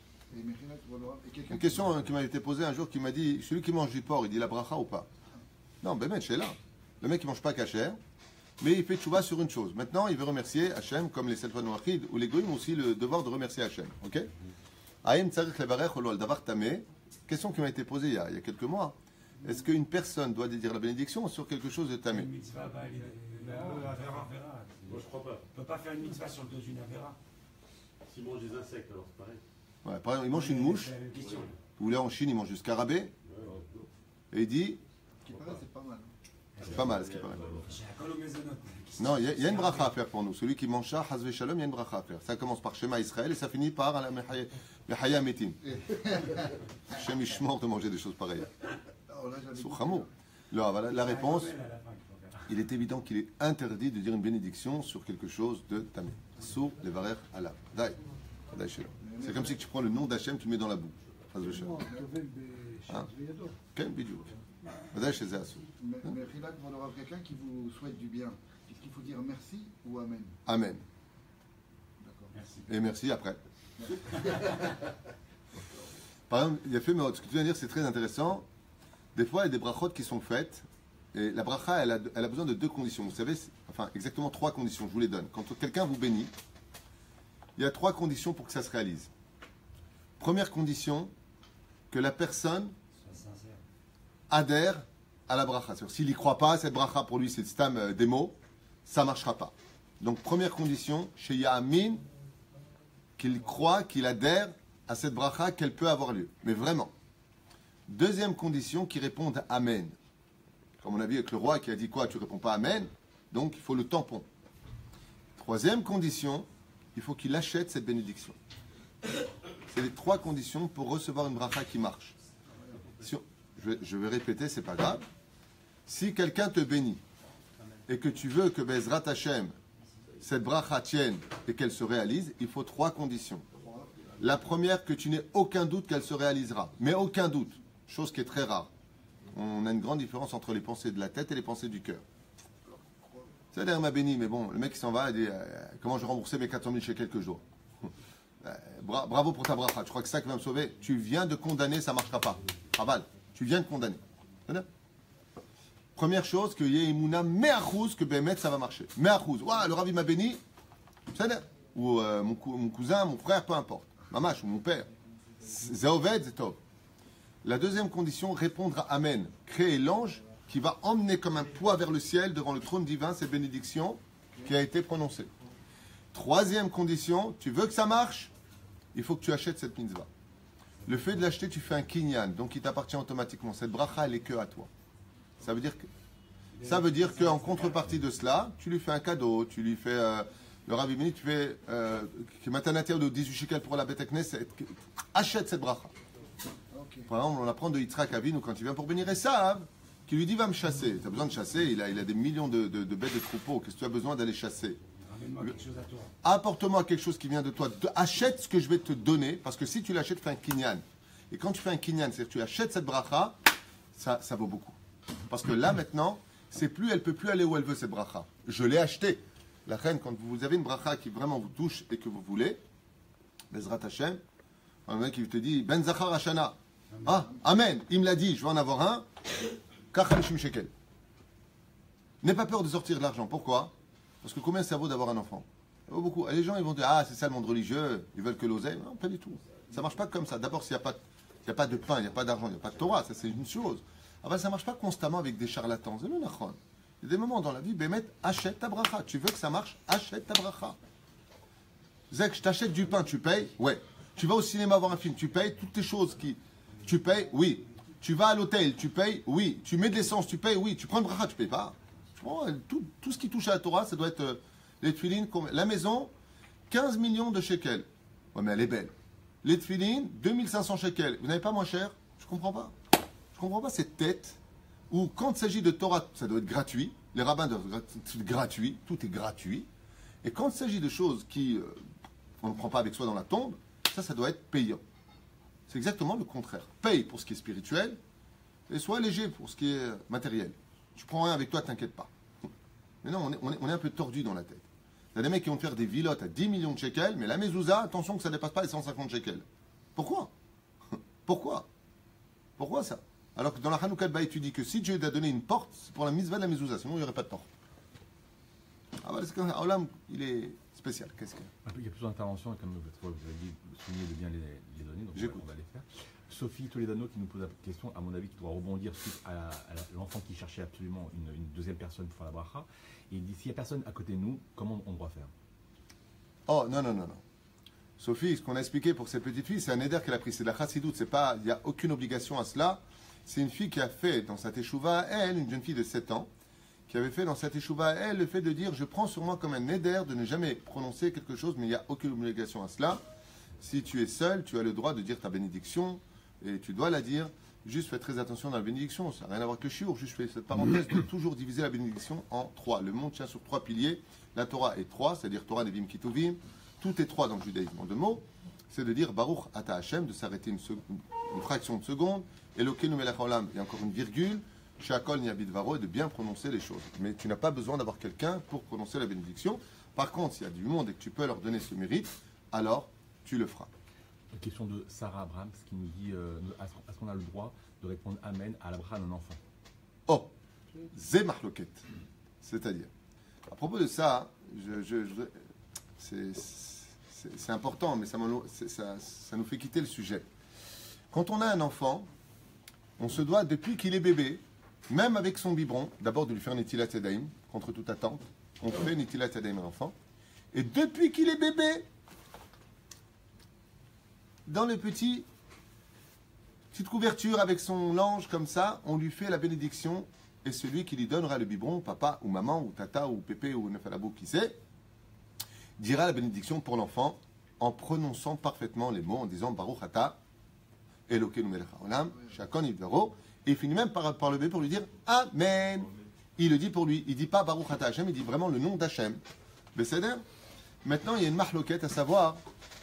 Une question qui m'a été posée un jour qui m'a dit celui qui mange du porc, il dit la bracha ou pas? Non, ben c'est là. Le mec il mange pas kasher, mais il fait tchouva sur une chose. Maintenant, il veut remercier Hachem, comme les Selfan Wachid ou les Goïm ont aussi le devoir de remercier Hachem. Ok? Aïm tzarich levarech olo al davar tameh. Question qui m'a été posée il y a quelques mois. Est-ce qu'une personne doit dire la bénédiction sur quelque chose de tamé? Une mitzvah, moi je crois pas. On ne peut pas faire une mitzvah sur le dos d'une avéra. S'il mange des insectes, alors c'est pareil. Ouais, par exemple, il mange une mouche, ou là en Chine, il mange du scarabée, et il dit. Ce qui paraît, c'est pas mal. C'est pas mal ce qui paraît. J'ai un col au maisonnot. Non, il y a une bracha à faire pour nous. Celui qui mange ça, Hazve Shalom, il y a une bracha à faire. Ça commence par Shema Israël et ça finit par la Mechaya Metim. Shem Ishmor de manger des choses pareilles. Alors là, j'avais Sous dit- Chamo. Alors, voilà, la réponse, C'est un Gomel à la fin qu'il faut faire. il est évident qu'il est interdit de dire une bénédiction sur quelque chose de tamé. Sous les varer Allah. C'est comme si tu prends le nom d'Hachem, tu le mets dans la boue. Quel bidou. Mais Rilak, on aura quelqu'un qui vous souhaite du bien. Est-ce qu'il faut dire merci ou amen? Amen. D'accord. Merci. Et merci après. Par exemple, il y a fait, mais ce que tu viens de dire, c'est très intéressant. Des fois, il y a des brachot qui sont faites. Et la bracha, elle a besoin de 2 conditions. Vous savez, enfin, exactement 3 conditions, je vous les donne. Quand quelqu'un vous bénit, il y a 3 conditions pour que ça se réalise. Première condition, que la personne Sois sincère. adhère à la bracha. C'est-à-dire, s'il n'y croit pas, cette bracha pour lui, c'est stam des mots, ça ne marchera pas. Donc, première condition, chez Yahamin, qu'il croit, qu'il adhère à cette bracha, qu'elle peut avoir lieu. Mais vraiment. Deuxième condition, qu'il réponde Amen. Comme on a vu avec le roi qui a dit quoi? Tu réponds pas Amen, donc il faut le tampon. Troisième condition, il faut qu'il achète cette bénédiction. C'est les 3 conditions pour recevoir une bracha qui marche. Si je vais répéter, c'est pas grave. Si quelqu'un te bénit et que tu veux que Bezrat Hashem, cette bracha tienne et qu'elle se réalise, il faut 3 conditions. La première, que tu n'aies aucun doute qu'elle se réalisera. Mais aucun doute. Chose qui est très rare. On a une grande différence entre les pensées de la tête et les pensées du cœur. C'est-à-dire, m'a béni, mais bon, le mec qui s'en va, il dit comment je vais rembourser mes 400 000 chez quelques jours. Bravo pour ta bracha. Tu crois que c'est ça qui va me sauver? Tu viens de condamner, ça ne marchera pas. Raval, tu viens de condamner. Première chose, qu'il y ait Emouna me'achouz, que Bémet, ça va marcher. Me'achouz. Ouah, le Rav, il m'a béni. Ou mon cousin, mon frère, peu importe. Mamash ou mon père. Zéoved, Zetov. La deuxième condition, répondre à Amen. Créer l'ange qui va emmener comme un poids vers le ciel devant le trône divin cette bénédiction qui a été prononcée. Troisième condition, tu veux que ça marche, il faut que tu achètes cette mitzvah. Le fait de l'acheter, tu fais un kinyan, donc il t'appartient automatiquement. Cette bracha, elle est que à toi. Ça veut dire qu'en contrepartie de cela, tu lui fais un cadeau, tu lui fais le Rav Béni, tu fais que matanatir de 18 shekels pour la Beth Knesset. Achète cette bracha. Par exemple, on apprend de Yitzhak Avinu quand il vient pour bénir Esav, qui lui dit va me chasser. Tu as besoin de chasser, il a des millions de bêtes de troupeaux. Qu'est-ce que tu as besoin d'aller chasser? Ramène-moi quelque chose à toi. Apporte-moi quelque chose qui vient de toi. Achète ce que je vais te donner, parce que si tu l'achètes, fais un kinyan. Et quand tu fais un kinyan, c'est-à-dire que tu achètes cette bracha, ça vaut beaucoup. Parce que là, maintenant, elle ne peut plus aller où elle veut, cette bracha. Je l'ai achetée. La reine, quand vous avez une bracha qui vraiment vous touche et que vous voulez, Bezrat Hashem, un mec qui te dit Ben Zachar Hashana. Ah, Amen, il me l'a dit, je vais en avoir un. Kachalishim shekel. N'aie pas peur de sortir de l'argent. Pourquoi? Parce que combien ça vaut d'avoir un enfant? Ça vaut beaucoup. Et les gens, ils vont dire ah, c'est ça le monde religieux, ils veulent que l'oseille. Non, pas du tout. Ça ne marche pas comme ça. D'abord, s'il n'y a pas de pain, il n'y a pas d'argent, il n'y a pas de Torah, ça c'est une chose. Après, ça ne marche pas constamment avec des charlatans. C'est le nachon. Il y a des moments dans la vie, Bémet, achète ta bracha. Tu veux que ça marche, achète ta bracha. Zek, je t'achète du pain, tu payes? Ouais. Tu vas au cinéma voir un film, tu payes? Toutes tes choses qui. Tu payes? Oui. Tu vas à l'hôtel, tu payes? Oui. Tu mets de l'essence, tu payes? Oui. Tu prends une bracha, tu payes pas. Tout ce qui touche à la Torah, ça doit être les tefilines. La maison, 15 millions de shekels. Ouais, mais elle est belle. Les tefilines, 2500 shekels. Vous n'avez pas moins cher? Je comprends pas. Je comprends pas cette tête où, quand il s'agit de Torah, ça doit être gratuit. Les rabbins doivent être gratuits. Tout est gratuit. Et quand il s'agit de choses qui on ne prend pas avec soi dans la tombe, ça doit être payant. C'est exactement le contraire. Paye pour ce qui est spirituel et sois léger pour ce qui est matériel. Tu prends rien avec toi, t'inquiète pas. Mais non, on est un peu tordu dans la tête. Il y a des mecs qui vont faire des vilottes à 10 millions de shekels, mais la mezouza, attention que ça ne dépasse pas les 150 shekels. Pourquoi? Pourquoi ça? Alors que dans la Hanouka de Baï, tu dis que si Dieu t'a donné une porte, c'est pour la mitzvah de la mezouza, sinon il n'y aurait pas de porte. Ah voilà, c'est qu'un Olam, il est spécial. Qu'est-ce que... Il y a plusieurs interventions, et comme vous avez dit, souligner de bien les donner, donc on va les faire. Sophie Toledano qui nous pose la question, à mon avis, qui doit rebondir suite à l'enfant qui cherchait absolument une deuxième personne pour faire la bracha. Et il dit, s'il n'y a personne à côté de nous, comment on doit faire? Oh, non. Sophie, ce qu'on a expliqué pour cette petite fille, c'est un éder qu'elle a pris. C'est de la chassidoute, il n'y a aucune obligation à cela. C'est une fille qui a fait dans sa teshuva, elle, une jeune fille de 7 ans, qui avait fait dans sa teshuva, elle, le fait de dire, je prends sur moi comme un éder de ne jamais prononcer quelque chose, mais il n'y a aucune obligation à cela. Si tu es seul, tu as le droit de dire ta bénédiction, et tu dois la dire. Juste faites très attention dans la bénédiction, ça n'a rien à voir que shiur. Juste fais cette parenthèse de toujours diviser la bénédiction en 3. Le monde tient sur 3 piliers. La Torah est 3, c'est-à-dire Torah, Nevim, Kituvim. Tout est 3 dans le judaïsme. En 2 mots, c'est de dire Baruch Ata Hashem, de s'arrêter une fraction de seconde. Elokeinu melech haolam, et encore une virgule. Shakol Niabid Varo, et de bien prononcer les choses. Mais tu n'as pas besoin d'avoir quelqu'un pour prononcer la bénédiction. Par contre, s'il y a du monde et que tu peux leur donner ce mérite, alors tu le feras. Une question de Sarah Abraham qui nous dit est-ce qu'on a le droit de répondre Amen à la bracha d'un enfant? Oh, Zé Mahloket. C'est-à-dire, à propos de ça, c'est important, mais ça nous fait quitter le sujet. Quand on a un enfant, on se doit, depuis qu'il est bébé, même avec son biberon, d'abord de lui faire Netilat Yadayim, contre toute attente. On fait Netilat Yadayim à l'enfant. Et depuis qu'il est bébé, dans les petite couverture avec son lange comme ça, on lui fait la bénédiction. Et celui qui lui donnera le biberon, papa ou maman ou tata ou pépé ou nefalabou, qui sait, dira la bénédiction pour l'enfant en prononçant parfaitement les mots, en disant Baruch Ata Elokeinu melech haolam shakon yivdaro. Et il finit même par le bébé pour lui dire Amen. Il le dit pour lui. Il ne dit pas Baruch Ata Hashem, il dit vraiment le nom d'Hachem. Besséder. Maintenant, il y a une mahloquette à savoir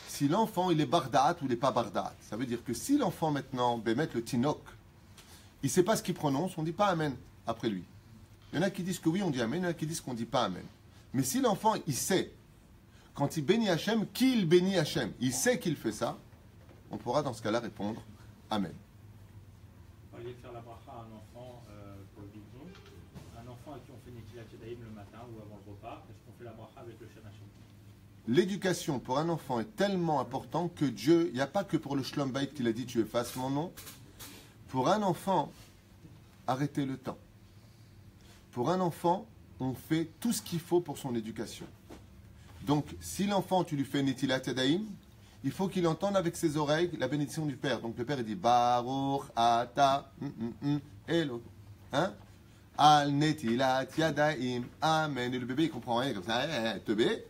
si l'enfant il est bardaat ou il n'est pas bardaat. Ça veut dire que si l'enfant maintenant, mettre le tinok, il ne sait pas ce qu'il prononce, on ne dit pas Amen après lui. Il y en a qui disent que oui, on dit Amen, il y en a qui disent qu'on ne dit pas Amen. Mais si l'enfant, il sait, quand il bénit Hachem, qu'il bénit Hachem, il sait qu'il fait ça, on pourra dans ce cas-là répondre Amen. Au lieu de faire la bracha à un enfant pour le biberon, un enfant à qui on fait Netilat Yadayim le matin ou avant le repas, est-ce qu'on fait la bracha avec le Shem Hashem? L'éducation pour un enfant est tellement importante que Dieu, il n'y a pas que pour le Shlom Bayit qu'il a dit tu effaces mon nom. Pour un enfant, arrêtez le temps. Pour un enfant, on fait tout ce qu'il faut pour son éducation. Donc, si l'enfant, tu lui fais Netilat Yadayim, il faut qu'il entende avec ses oreilles la bénédiction du Père. Donc le Père il dit Baruch Ata Elo. Hein? Al Netilat Yadayim. Amen. Et le bébé il comprend rien comme ça. Teubé.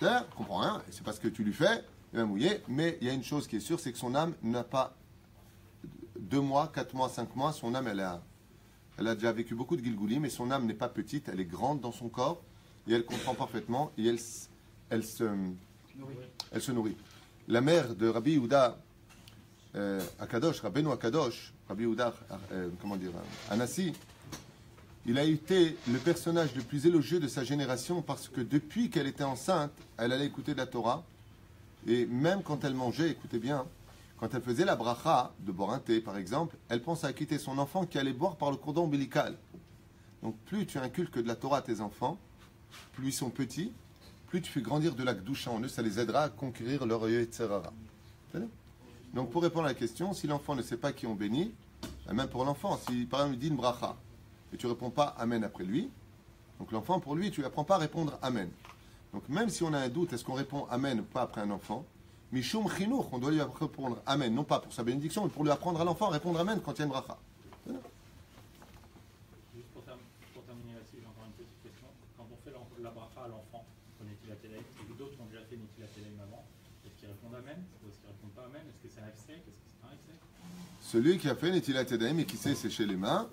Il comprend rien. C'est parce que tu lui fais, il va mouiller. Mais il y a une chose qui est sûre, c'est que son âme n'a pas 2 mois, 4 mois, 5 mois. Son âme, elle a déjà vécu beaucoup de Gilgoulim, mais son âme n'est pas petite, elle est grande dans son corps et elle comprend parfaitement et elle se nourrit. La mère de Rabbi Yehuda Akadosh, Rabbeinu Akadosh, Rabbi Yehuda, Anassi, il a été le personnage le plus élogieux de sa génération parce que depuis qu'elle était enceinte, elle allait écouter de la Torah et même quand elle mangeait, écoutez bien, quand elle faisait la bracha de boire un thé par exemple, elle pensait à quitter son enfant qui allait boire par le cordon ombilical. Donc plus tu inculques de la Torah à tes enfants, plus ils sont petits, plus tu fais grandir de la Gdoucha en eux, ça les aidera à conquérir leur Yetzerara. Donc pour répondre à la question, si l'enfant ne sait pas qui on bénit, même pour l'enfant, si par exemple il dit une bracha, et tu ne réponds pas Amen après lui, donc l'enfant pour lui, tu ne apprends pas à répondre Amen. Donc même si on a un doute, est-ce qu'on répond Amen ou pas après un enfant, Mishum Chinuch, on doit lui répondre Amen, non pas pour sa bénédiction, mais pour lui apprendre à l'enfant à répondre Amen quand il y a une bracha. Juste pour terminer là-dessus, j'ai encore une petite question. Quand on fait la bracha à l'enfant, on Netilat Yadayim, et que d'autres ont déjà fait Netilat Yadayim avant, est-ce qu'ils répondent Amen ou est-ce qu'ils ne répondent pas Amen? Est-ce que c'est un Efsek? Est-ce que c'est pas un Efsek? Celui qui a fait Netilat Yadayim et qui sait sécher les mains,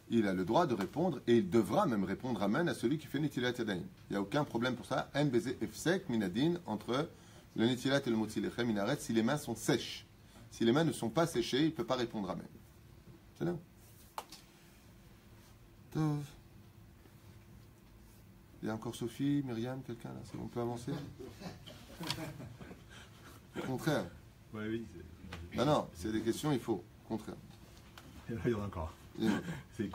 il a le droit de répondre et il devra même répondre Amen à celui qui fait Netilat Yadayim. Il n'y a aucun problème pour ça. En baiser Efsek minadin entre le Netilat et le Motzi Lechem minaret si les mains sont sèches. Si les mains ne sont pas séchées, il ne peut pas répondre Amen. C'est là. Tov. Il y a encore Sophie, Myriam, quelqu'un là. C'est bon, on peut avancer? Au contraire. Ouais, oui. Non, c'est des questions, il faut. Au contraire. Il y en a encore. C'est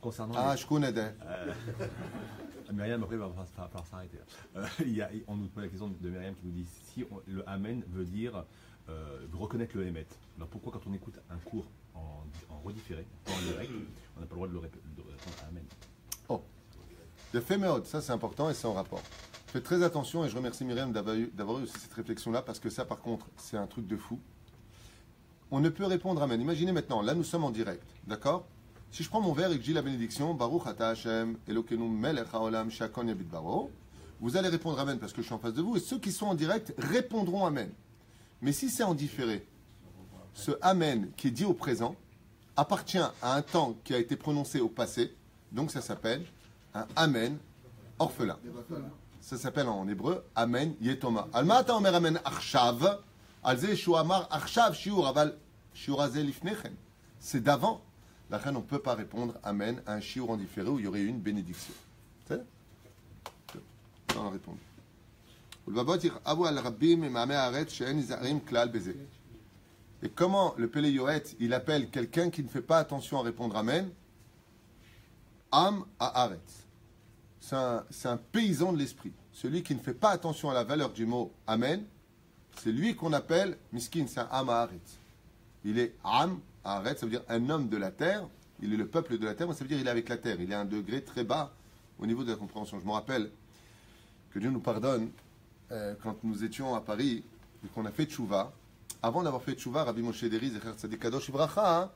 concernant. Ah, je connais des. Myriam, après, il va falloir s'arrêter. On nous pose la question de Myriam qui nous dit si le Amen veut dire reconnaître le Hémet. Alors pourquoi, quand on écoute un cours en redifféré, en direct, on n'a pas le droit de répondre Amen? Oh, le Féméod, ça c'est important et c'est en rapport. Faites très attention et je remercie Myriam d'avoir eu aussi cette réflexion-là parce que ça, par contre, c'est un truc de fou. On ne peut répondre Amen. Imaginez maintenant, là nous sommes en direct, d'accord? Si je prends mon verre et que je dis la bénédiction, Baruch Ata Hashem, Elokeinu melech haolam shakon yabid baro, vous allez répondre Amen parce que je suis en face de vous et ceux qui sont en direct répondront Amen. Mais si c'est en différé, ce Amen qui est dit au présent, appartient à un temps qui a été prononcé au passé, donc ça s'appelle un Amen orphelin. Ça s'appelle en hébreu Amen Yetoma. Alma ata omer Amen Arshav, alze shu amar Arshav shiur, aval shiur hazeh lifnechen. C'est d'avant. La reine, on ne peut pas répondre Amen à un shiur en différé où il y aurait eu une bénédiction. C'est ça? On répond. Et comment le Pélé Yoet, il appelle quelqu'un qui ne fait pas attention à répondre Amen? Am Haaretz. C'est un paysan de l'esprit. Celui qui ne fait pas attention à la valeur du mot Amen, c'est lui qu'on appelle Miskin, c'est un Am Haaretz. Il est Am Haaretz, ça veut dire un homme de la terre. Il est le peuple de la terre, mais ça veut dire qu'il est avec la terre. Il est à un degré très bas au niveau de la compréhension. Je me rappelle que Dieu nous pardonne, quand nous étions à Paris et qu'on a fait Tchouva. Avant d'avoir fait Tchouva, Rabbi Moshe Deri, Zecher Tzadik Kadosh Ibracha,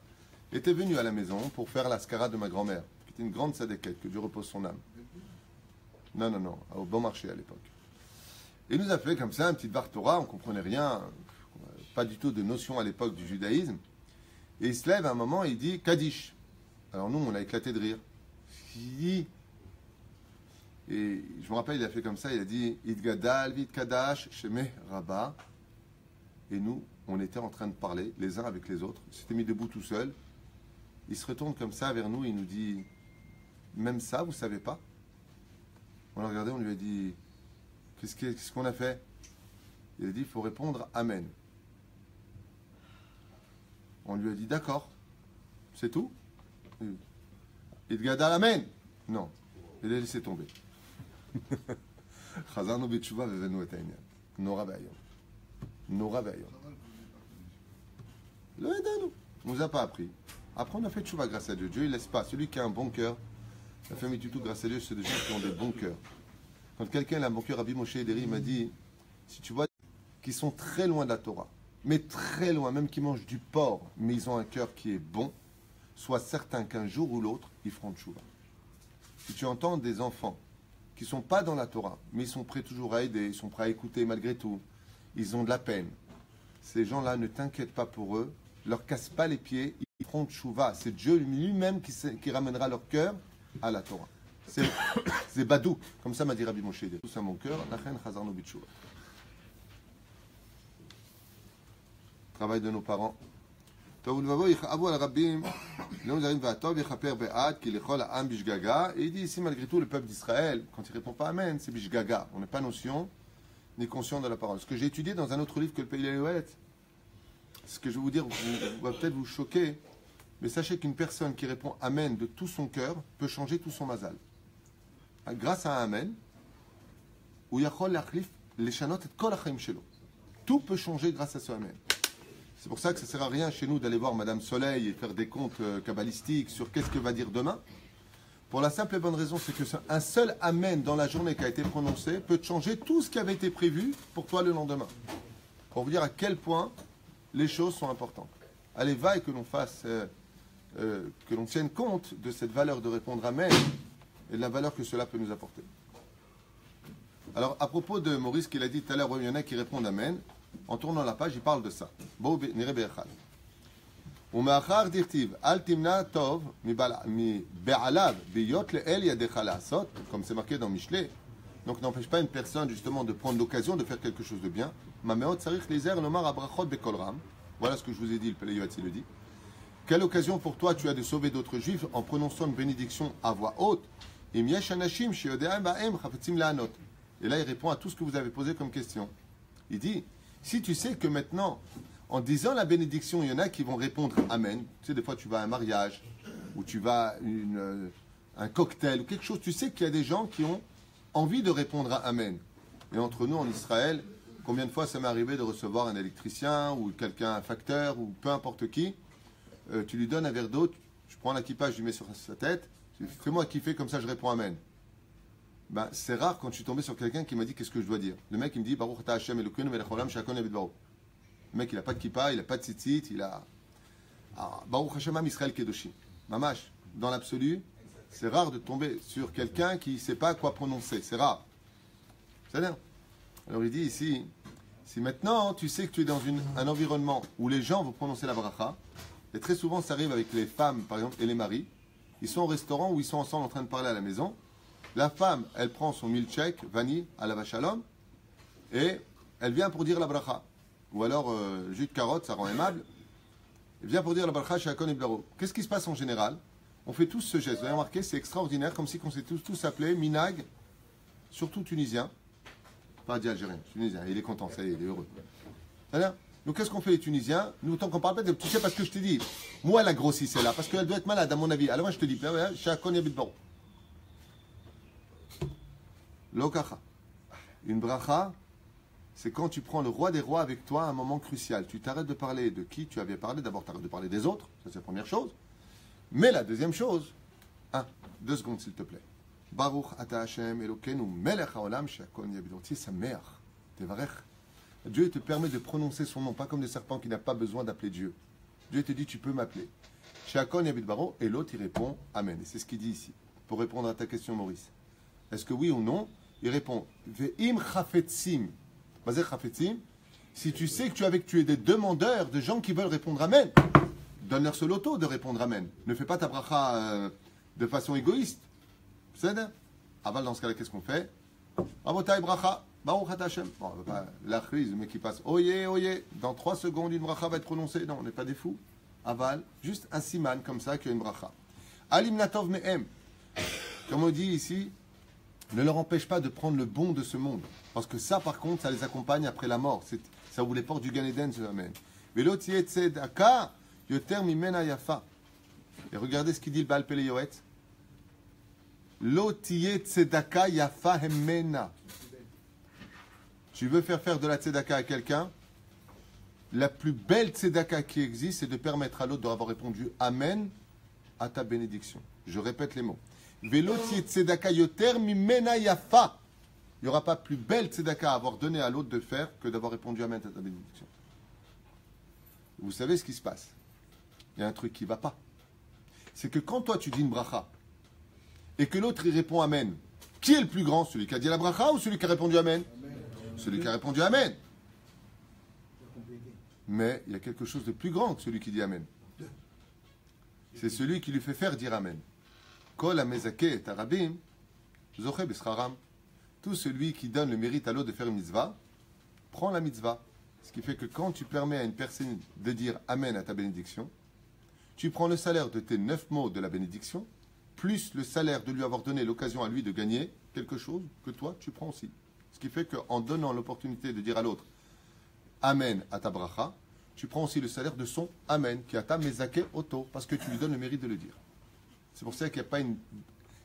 était venu à la maison pour faire l'ascara de ma grand-mère, qui était une grande tzadékette, que Dieu repose son âme. Non, au bon marché à l'époque. Et il nous a fait comme ça un petit Dvar Torah, on ne comprenait rien, pas du tout de notion à l'époque du judaïsme. Et il se lève à un moment et il dit Kaddish. Alors nous, on a éclaté de rire. Il dit, et je me rappelle, il a fait comme ça, il a dit Idgadal, Vid Kadash, Sheme Rabba. Et nous, on était en train de parler les uns avec les autres. Il s'était mis debout tout seul. Il se retourne comme ça vers nous et il nous dit même ça, vous ne savez pas? On l'a regardé, on lui a dit qu'est-ce qu'on a fait? Il a dit il faut répondre Amen. On lui a dit d'accord, c'est tout? Idgadal Amen? Non, il a laissé tomber. Chazarnu b'tshuva vevenu et ha'inyan. Nora ve'ayom. Nora ve'ayom. Le Edanu. On ne nous a pas appris. Après, on a fait tchouva grâce à Dieu. Dieu, il ne laisse pas. Celui qui a un bon cœur, la famille du tout, grâce à Dieu, c'est des gens qui ont des bons cœurs. Quand quelqu'un a un bon cœur, Rabbi Moshe Deri m'a dit, si tu vois, qui sont très loin de la Torah, mais très loin, même qui mangent du porc, mais ils ont un cœur qui est bon, sois certain qu'un jour ou l'autre, ils feront tchouva. Si tu entends des enfants qui ne sont pas dans la Torah, mais ils sont prêts toujours à aider, ils sont prêts à écouter malgré tout, ils ont de la peine. Ces gens-là, ne t'inquiète pas pour eux, leur casse pas les pieds, ils feront tchouva. C'est Dieu lui-même qui ramènera leur cœur à la Torah. C'est badou, comme ça m'a dit Rabbi Moshe. Tout ça mon cœur, lachen chazarnu b'tshuva. Travail de nos parents. Et il dit ici, malgré tout, le peuple d'Israël, quand il ne répond pas Amen, c'est Bishgaga. On n'est pas notion ni conscient de la parole. Ce que j'ai étudié dans un autre livre que le Pélé Yoet, ce que je vais vous dire va peut-être vous choquer, mais sachez qu'une personne qui répond Amen de tout son cœur peut changer tout son mazal. Grâce à un Amen, tout peut changer grâce à ce Amen. C'est pour ça que ça ne sert à rien chez nous d'aller voir Madame Soleil et faire des comptes kabbalistiques sur qu'est-ce que va dire demain. Pour la simple et bonne raison, c'est que un seul Amen dans la journée qui a été prononcé peut changer tout ce qui avait été prévu pour toi le lendemain. Pour vous dire à quel point les choses sont importantes. Allez, va et que l'on fasse, que l'on tienne compte de cette valeur de répondre Amen et de la valeur que cela peut nous apporter. Alors, à propos de Maurice qu'il a dit tout à l'heure, il y en a qui répondent Amen. En tournant la page, il parle de ça. Comme c'est marqué dans Michelet. Donc n'empêche pas une personne justement de prendre l'occasion de faire quelque chose de bien. Voilà ce que je vous ai dit, le Pélé Yoet le dit. Quelle occasion pour toi tu as de sauver d'autres juifs en prononçant une bénédiction à voix haute? Et là il répond à tout ce que vous avez posé comme question. Il dit, si tu sais que maintenant, en disant la bénédiction, il y en a qui vont répondre Amen. Tu sais, des fois tu vas à un mariage, ou tu vas à un cocktail, ou quelque chose, tu sais qu'il y a des gens qui ont envie de répondre à Amen. Et entre nous, en Israël, combien de fois ça m'est arrivé de recevoir un électricien, ou quelqu'un, un facteur, ou peu importe qui, tu lui donnes un verre d'eau, je prends la kippa, je lui mets sur sa tête, fais-moi kiffer, comme ça je réponds Amen. Ben, c'est rare quand je suis tombé sur quelqu'un qui m'a dit qu'est-ce que je dois dire. Le mec il me dit Baruch ata Hashem Elokeinu melech haolam she'akol na'eh b'dvaro. Le mec il a pas de kippa, il a pas de tzitzit, il a Baruch Hashem Am Israël Kedoshim. Mamash, dans l'absolu, c'est rare de tomber sur quelqu'un qui ne sait pas quoi prononcer. C'est rare. C'est bien. Alors il dit ici, si maintenant tu sais que tu es dans un environnement où les gens vont prononcer la bracha, Et très souvent, ça arrive avec les femmes, par exemple, et les maris. Ils sont au restaurant ou ils sont ensemble en train de parler à la maison. La femme, elle prend son milkshake, vanille, à la vachalom, et elle vient pour dire la bracha. Ou alors, jus de carotte, ça rend aimable. Elle vient pour dire la bracha chez Akon et Blaro. Qu'est-ce qui se passe en général? On fait tous ce geste. Vous avez remarqué, c'est extraordinaire, comme si on s'est tous appelés Minag, surtout tunisien. Pas dit algérien, tunisien. Il est content, ça y est, il est heureux. C'est-à-dire, donc qu'est-ce qu'on fait les Tunisiens? Nous, tant qu'on parle pas, tu sais parce que je te dis, moi elle a grossi celle-là, parce qu'elle doit être malade à mon avis. Alors moi je te dis, chez Akon et Blaro. Lokacha. Une bracha, c'est quand tu prends le roi des rois avec toi à un moment crucial. Tu t'arrêtes de parler de qui tu avais parlé. D'abord, tu arrêtes de parler des autres. Ça, c'est la première chose. Mais la deuxième chose, 2 secondes s'il te plaît. Baruch ata Hashem Elokeinu melech haolam she'akol yabidot. C'est sa mère. Tevarech. Dieu te permet de prononcer son nom, pas comme le serpent qui n'a pas besoin d'appeler Dieu. Dieu te dit, tu peux m'appeler. She'akol yabid baro, et l'autre il répond Amen. Et c'est ce qu'il dit ici. Pour répondre à ta question, Maurice. Est-ce que oui ou non? Il répond Ve'im chafetzim. Vas-y, chafetzim. Si tu sais que tu es des demandeurs, de gens qui veulent répondre Amen, donne-leur ce loto de répondre Amen. Ne fais pas ta bracha de façon égoïste. C'est ça? Aval, dans ce cas-là, qu'est-ce qu'on fait? Rabotai bracha. Baruch ata Hashem. Bon, la crise, le mec qui passe. Oye, oye. Dans 3 secondes, une bracha va être prononcée. Non, on n'est pas des fous. Aval, juste un siman comme ça qui a une bracha. Alim natov me'em. Comme on dit ici, ne leur empêche pas de prendre le bon de ce monde. Parce que ça, par contre, ça les accompagne après la mort. Ça ouvre les portes du Gan Eden, ce Amen. Velo tiye tzedaka yoter mimena yafa. Et regardez ce qu'il dit le Baal Pele Yoet. Lo tiye tzedaka yafa hemmena. Tu veux faire de la tzedaka à quelqu'un? La plus belle tzedaka qui existe, c'est de permettre à l'autre d'avoir répondu Amen à ta bénédiction. Je répète les mots. Velo tiye tzedaka yoter mimena yafa. Il n'y aura pas plus belle tzedaka à avoir donné à l'autre de faire que d'avoir répondu Amen à ta bénédiction. Vous savez ce qui se passe? Il y a un truc qui ne va pas. C'est que quand toi tu dis une bracha et que l'autre il répond Amen, qui est le plus grand? Celui qui a dit la bracha ou celui qui a répondu Amen? Celui qui a répondu Amen. Mais il y a quelque chose de plus grand que celui qui dit Amen. C'est celui qui lui fait faire dire Amen. Kol amezake et arabim zoche bescharam. Tout celui qui donne le mérite à l'autre de faire une mitzvah, prend la mitzvah. Ce qui fait que quand tu permets à une personne de dire Amen à ta bénédiction, tu prends le salaire de tes 9 mots de la bénédiction, plus le salaire de lui avoir donné l'occasion à lui de gagner quelque chose que toi, tu prends aussi. Ce qui fait qu'en donnant l'opportunité de dire à l'autre Amen à ta bracha, tu prends aussi le salaire de son Amen, qui est à ta mezake auto, parce que tu lui donnes le mérite de le dire. C'est pour ça qu'il n'y a pas une...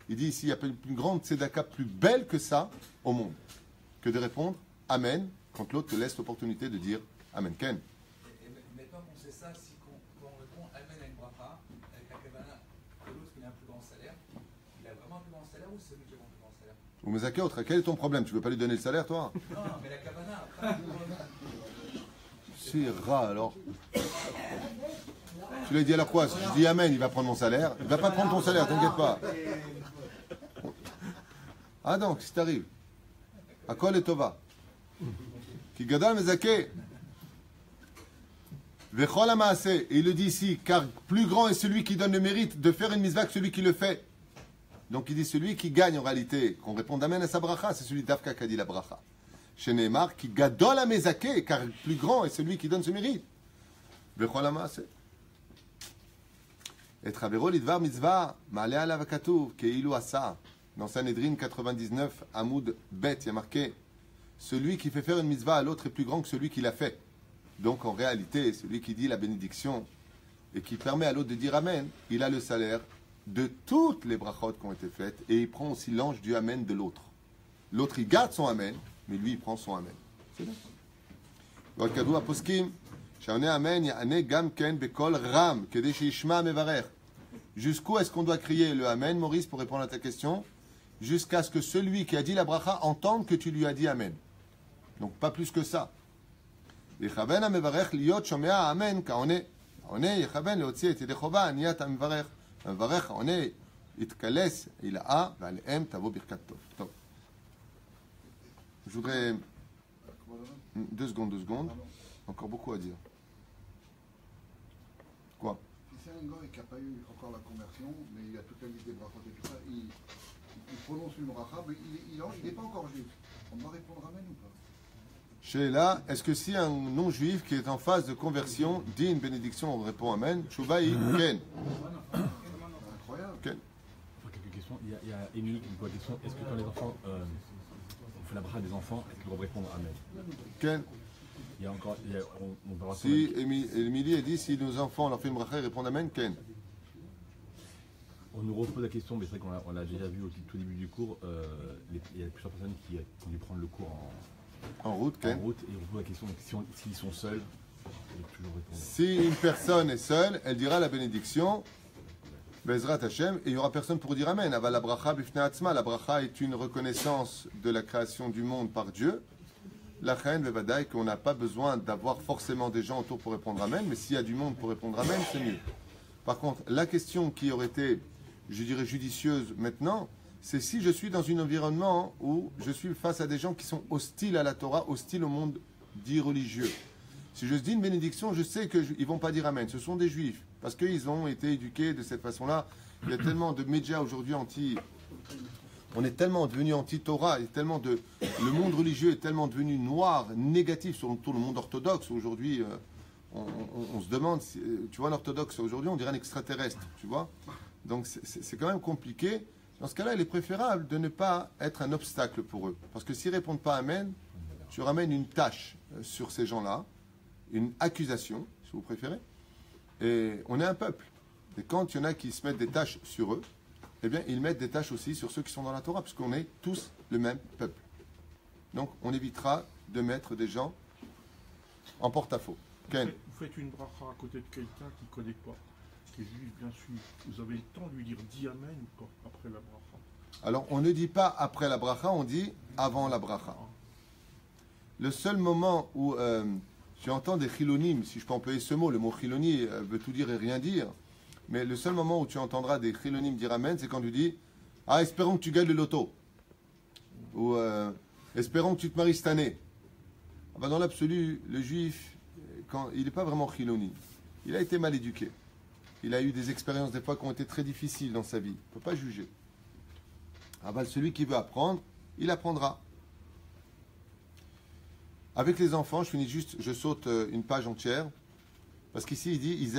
Il dit ici, il n'y a pas une plus grande tzedaka plus belle que ça au monde, que de répondre Amen quand l'autre te laisse l'opportunité de dire Amen. Ken. Et maintenant qu'on sait ça, si quand on répond Amen à une bracha, avec la kavana, que l'autre qui a un plus grand salaire, il a vraiment un plus grand salaire ou c'est celui qui a un plus grand salaire? Ou mezake autre, quel est ton problème? Tu veux pas lui donner le salaire, toi? Non, mais la kavana, après... C'est rat alors. Tu lui as dit alors quoi? Si je dis Amen, il va prendre mon salaire. Il va pas prendre ton salaire, t'inquiète pas. Ah donc, si t'arrives. À quoi les tova? Qui gadal mezake. Vechol amaase. Et il le dit ici, car plus grand est celui qui donne le mérite de faire une mitzvah que celui qui le fait. Donc il dit celui qui gagne en réalité, qu'on réponde Amen à sa bracha, c'est celui d'Afka qui a dit la bracha. Chez Neymar, qui gadol amezake, car plus grand est celui qui donne ce mérite. Vechol amaase. Et Travero l'idvar mitzvah, ma'ale alav katuv, keilu asa. Dans Sanhedrin 99, Hamoud Bet, il y a marqué celui qui fait faire une mitzvah à l'autre est plus grand que celui qui l'a fait. Donc en réalité, celui qui dit la bénédiction et qui permet à l'autre de dire Amen, il a le salaire de toutes les brachot qui ont été faites et il prend aussi l'ange du Amen de l'autre. L'autre, il garde son Amen, mais lui, il prend son Amen. C'est bien. Dans le cadeau à Poskim, Sha'one Amen, Ya'ane Gam Ken Bekol Ram, Kedesh Ishma Mevarer. Jusqu'où est-ce qu'on doit crier le Amen, Maurice, pour répondre à ta question? Jusqu'à ce que celui qui a dit la bracha entende que tu lui as dit Amen. Donc pas plus que ça. Yechaven ha-mevarech liot shomea Amen ka'one. Aone yechaven leotzi et yedei chova aniyat ha-mevarech. Ha-mevarech aone yitkales ila'a ve'alehem tavo birkat tov. Tov. Je voudrais... 2 secondes. Encore beaucoup à dire. Quoi? un gars qui n'a pas eu encore la conversion, mais il a toute la liste des brachot et tout ça, il prononce une bracha, mais il n'est pas encore juif. On doit répondre amen ou pas? Sheila, est-ce que si un non-juif qui est en phase de conversion dit une bénédiction, on répond amen? Choubaï, ken. Incroyable. Ken. Quelques questions. Il y a Émilie qui me pose la question. Est-ce que quand les enfants, on fait la bracha des enfants, est-ce qu'ils doivent répondre amen? Ken. Il y a encore, on va voir Si Émilie a dit si nos enfants leur fait une bracha, ils répondent amen, ken. On nous repose la question, mais c'est vrai qu'on l'a déjà vu au tout début du cours. Il y a plusieurs personnes qui ont dû prendre le cours En route, ken. en route et on pose la question s'ils sont seuls, ils doivent toujours répondre. Si une personne est seule, elle dira la bénédiction, Bezrat Hashem, et il n'y aura personne pour dire amen. Ava la bracha bifnei atzma. La bracha est une reconnaissance de la création du monde par Dieu. La reine vevadaï qu'on n'a pas besoin d'avoir forcément des gens autour pour répondre amen, mais s'il y a du monde pour répondre amen, c'est mieux. Par contre, la question qui aurait été, je dirais, judicieuse maintenant, c'est si je suis dans un environnement où je suis face à des gens qui sont hostiles à la Torah, hostiles au monde dit religieux. Si je dis une bénédiction, je sais qu'ils ne vont pas dire amen. Ce sont des juifs, parce qu'ils ont été éduqués de cette façon-là. Il y a tellement de médias aujourd'hui on est tellement devenu anti-Torah, et tellement le monde religieux est tellement devenu noir, négatif, surtout le monde orthodoxe. Aujourd'hui, on se demande, tu vois, l'orthodoxe aujourd'hui, on dirait un extraterrestre, tu vois. Donc c'est quand même compliqué. Dans ce cas-là, il est préférable de ne pas être un obstacle pour eux. Parce que s'ils ne répondent pas amen, tu ramènes une tâche sur ces gens-là, une accusation, si vous préférez. Et on est un peuple. Et quand il y en a qui se mettent des tâches sur eux, eh bien, ils mettent des tâches aussi sur ceux qui sont dans la Torah, puisqu'on est tous le même peuple. Donc, on évitera de mettre des gens en porte-à-faux. Ken. Vous faites une bracha à côté de quelqu'un qui ne connaît pas, qui est juif, bien sûr. Vous avez le temps de lui dire dis amen ou pas après la bracha? Alors, on ne dit pas après la bracha, on dit avant la bracha. Le seul moment où tu entends des chilonim, si je peux employer ce mot, le mot chiloni veut tout dire et rien dire, mais le seul moment où tu entendras des chilonim dire amen, c'est quand tu dis « Ah, espérons que tu gagnes le loto » ou « Espérons que tu te maries cette année ». Ah ben, dans l'absolu, le juif, il n'est pas vraiment chiloni. Il a été mal éduqué. Il a eu des expériences des fois qui ont été très difficiles dans sa vie. On ne peut pas juger. Ah ben, celui qui veut apprendre, il apprendra. Avec les enfants, je saute une page entière. Parce qu'ici, il dit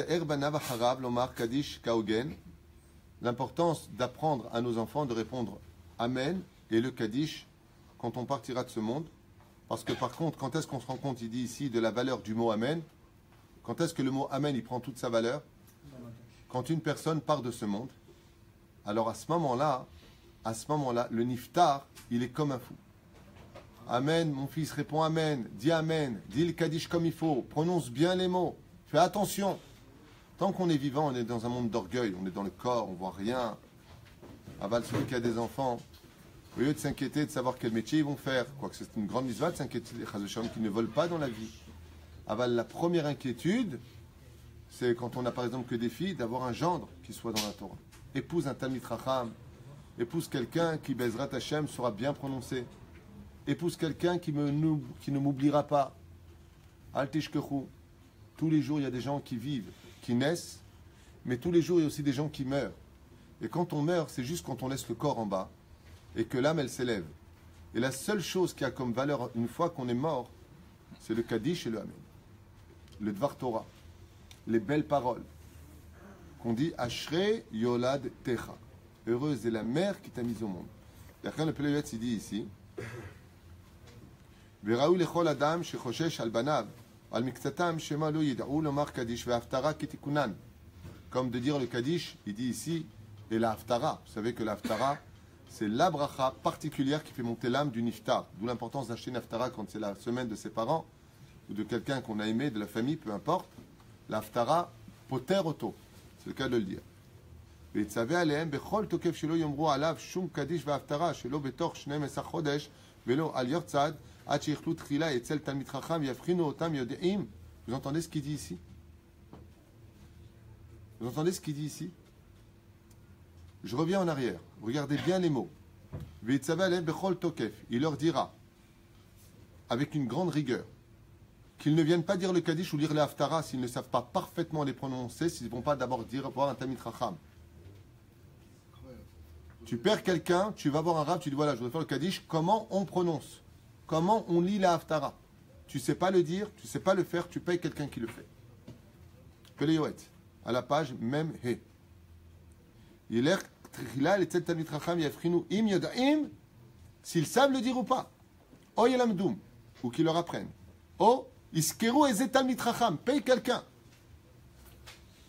l'importance d'apprendre à nos enfants de répondre Amen et le Kaddish quand on partira de ce monde. Parce que par contre, quand est-ce qu'on se rend compte, il dit ici, de la valeur du mot Amen? Quand est-ce que le mot Amen, il prend toute sa valeur? Quand une personne part de ce monde. Alors à ce moment-là, le niftar, il est comme un fou. Amen, mon fils, réponds Amen, dis Amen, dis le Kaddish comme il faut, prononce bien les mots. Fais attention. Tant qu'on est vivant, on est dans un monde d'orgueil. On est dans le corps, on ne voit rien. Aval, celui qui a des enfants, au lieu de s'inquiéter de savoir quel métier ils vont faire, quoique c'est une grande mitzvah de s'inquiéter des chazasham qui ne volent pas dans la vie. Aval, la première inquiétude, c'est quand on n'a par exemple que des filles, d'avoir un gendre qui soit dans la Torah. Épouse un Talmid Chacham. Épouse quelqu'un qui, Bezrat Hashem, sera bien prononcé. Épouse quelqu'un qui ne m'oubliera pas. Al Tishkechu. Tous les jours, il y a des gens qui vivent, qui naissent, mais tous les jours, il y a aussi des gens qui meurent. Et quand on meurt, c'est juste quand on laisse le corps en bas et que l'âme, elle s'élève. Et la seule chose qui a comme valeur, une fois qu'on est mort, c'est le Kaddish et le Amen. Le Dvar Torah. Les belles paroles. Qu'on dit Ashrei Yolad Techa. Heureuse est la mère qui t'a mise au monde. D'ailleurs, le Pélévet s'y dit ici Veraou lechol adam shechoshesh al banav. Comme de dire le Kaddish, il dit ici, et la Haftara. Vous savez que la Haftara, c'est la bracha particulière qui fait monter l'âme du niftar. D'où l'importance d'acheter une Haftara quand c'est la semaine de ses parents, ou de quelqu'un qu'on a aimé, de la famille, peu importe. La Haftara, poter oto. C'est le cas de le dire. ויצווה עליהם בכל תוקף שלא יאמרו עליו שום קדיש והפטרה שלא בתוך 12 חודש ולא על יורצד עד שיאכלו תחילה אצל תלמיד חכם יבחינו אותם יודעים. Vous entendez ce qu'il dit ici? Vous entendez ce qu'il dit ici? Je reviens en arrière. Regardez bien les mots. ויצווה עליהם בכל תוקף. Il leur dira avec une grande rigueur qu'ils ne viennent pas dire le Kaddish ou lire les Haftara s'ils ne savent pas parfaitement les prononcer, s'ils ne vont pas d'abord voir un Talmid Chacham. Tu perds quelqu'un, tu vas voir un rab, tu dis voilà, je voudrais faire le Kaddish, comment on prononce? Comment on lit la Haftara? Tu ne sais pas le dire, tu ne sais pas le faire, tu payes quelqu'un qui le fait. Pele Yoet, à la page même He. Il est Trila, les Talmid Chacham, Yafrinu, Im Yodaim, s'ils savent le dire ou pas. O Yelamdoum, ou qu'ils leur apprennent. O Iskeru Eze Talmid Chacham, paye quelqu'un.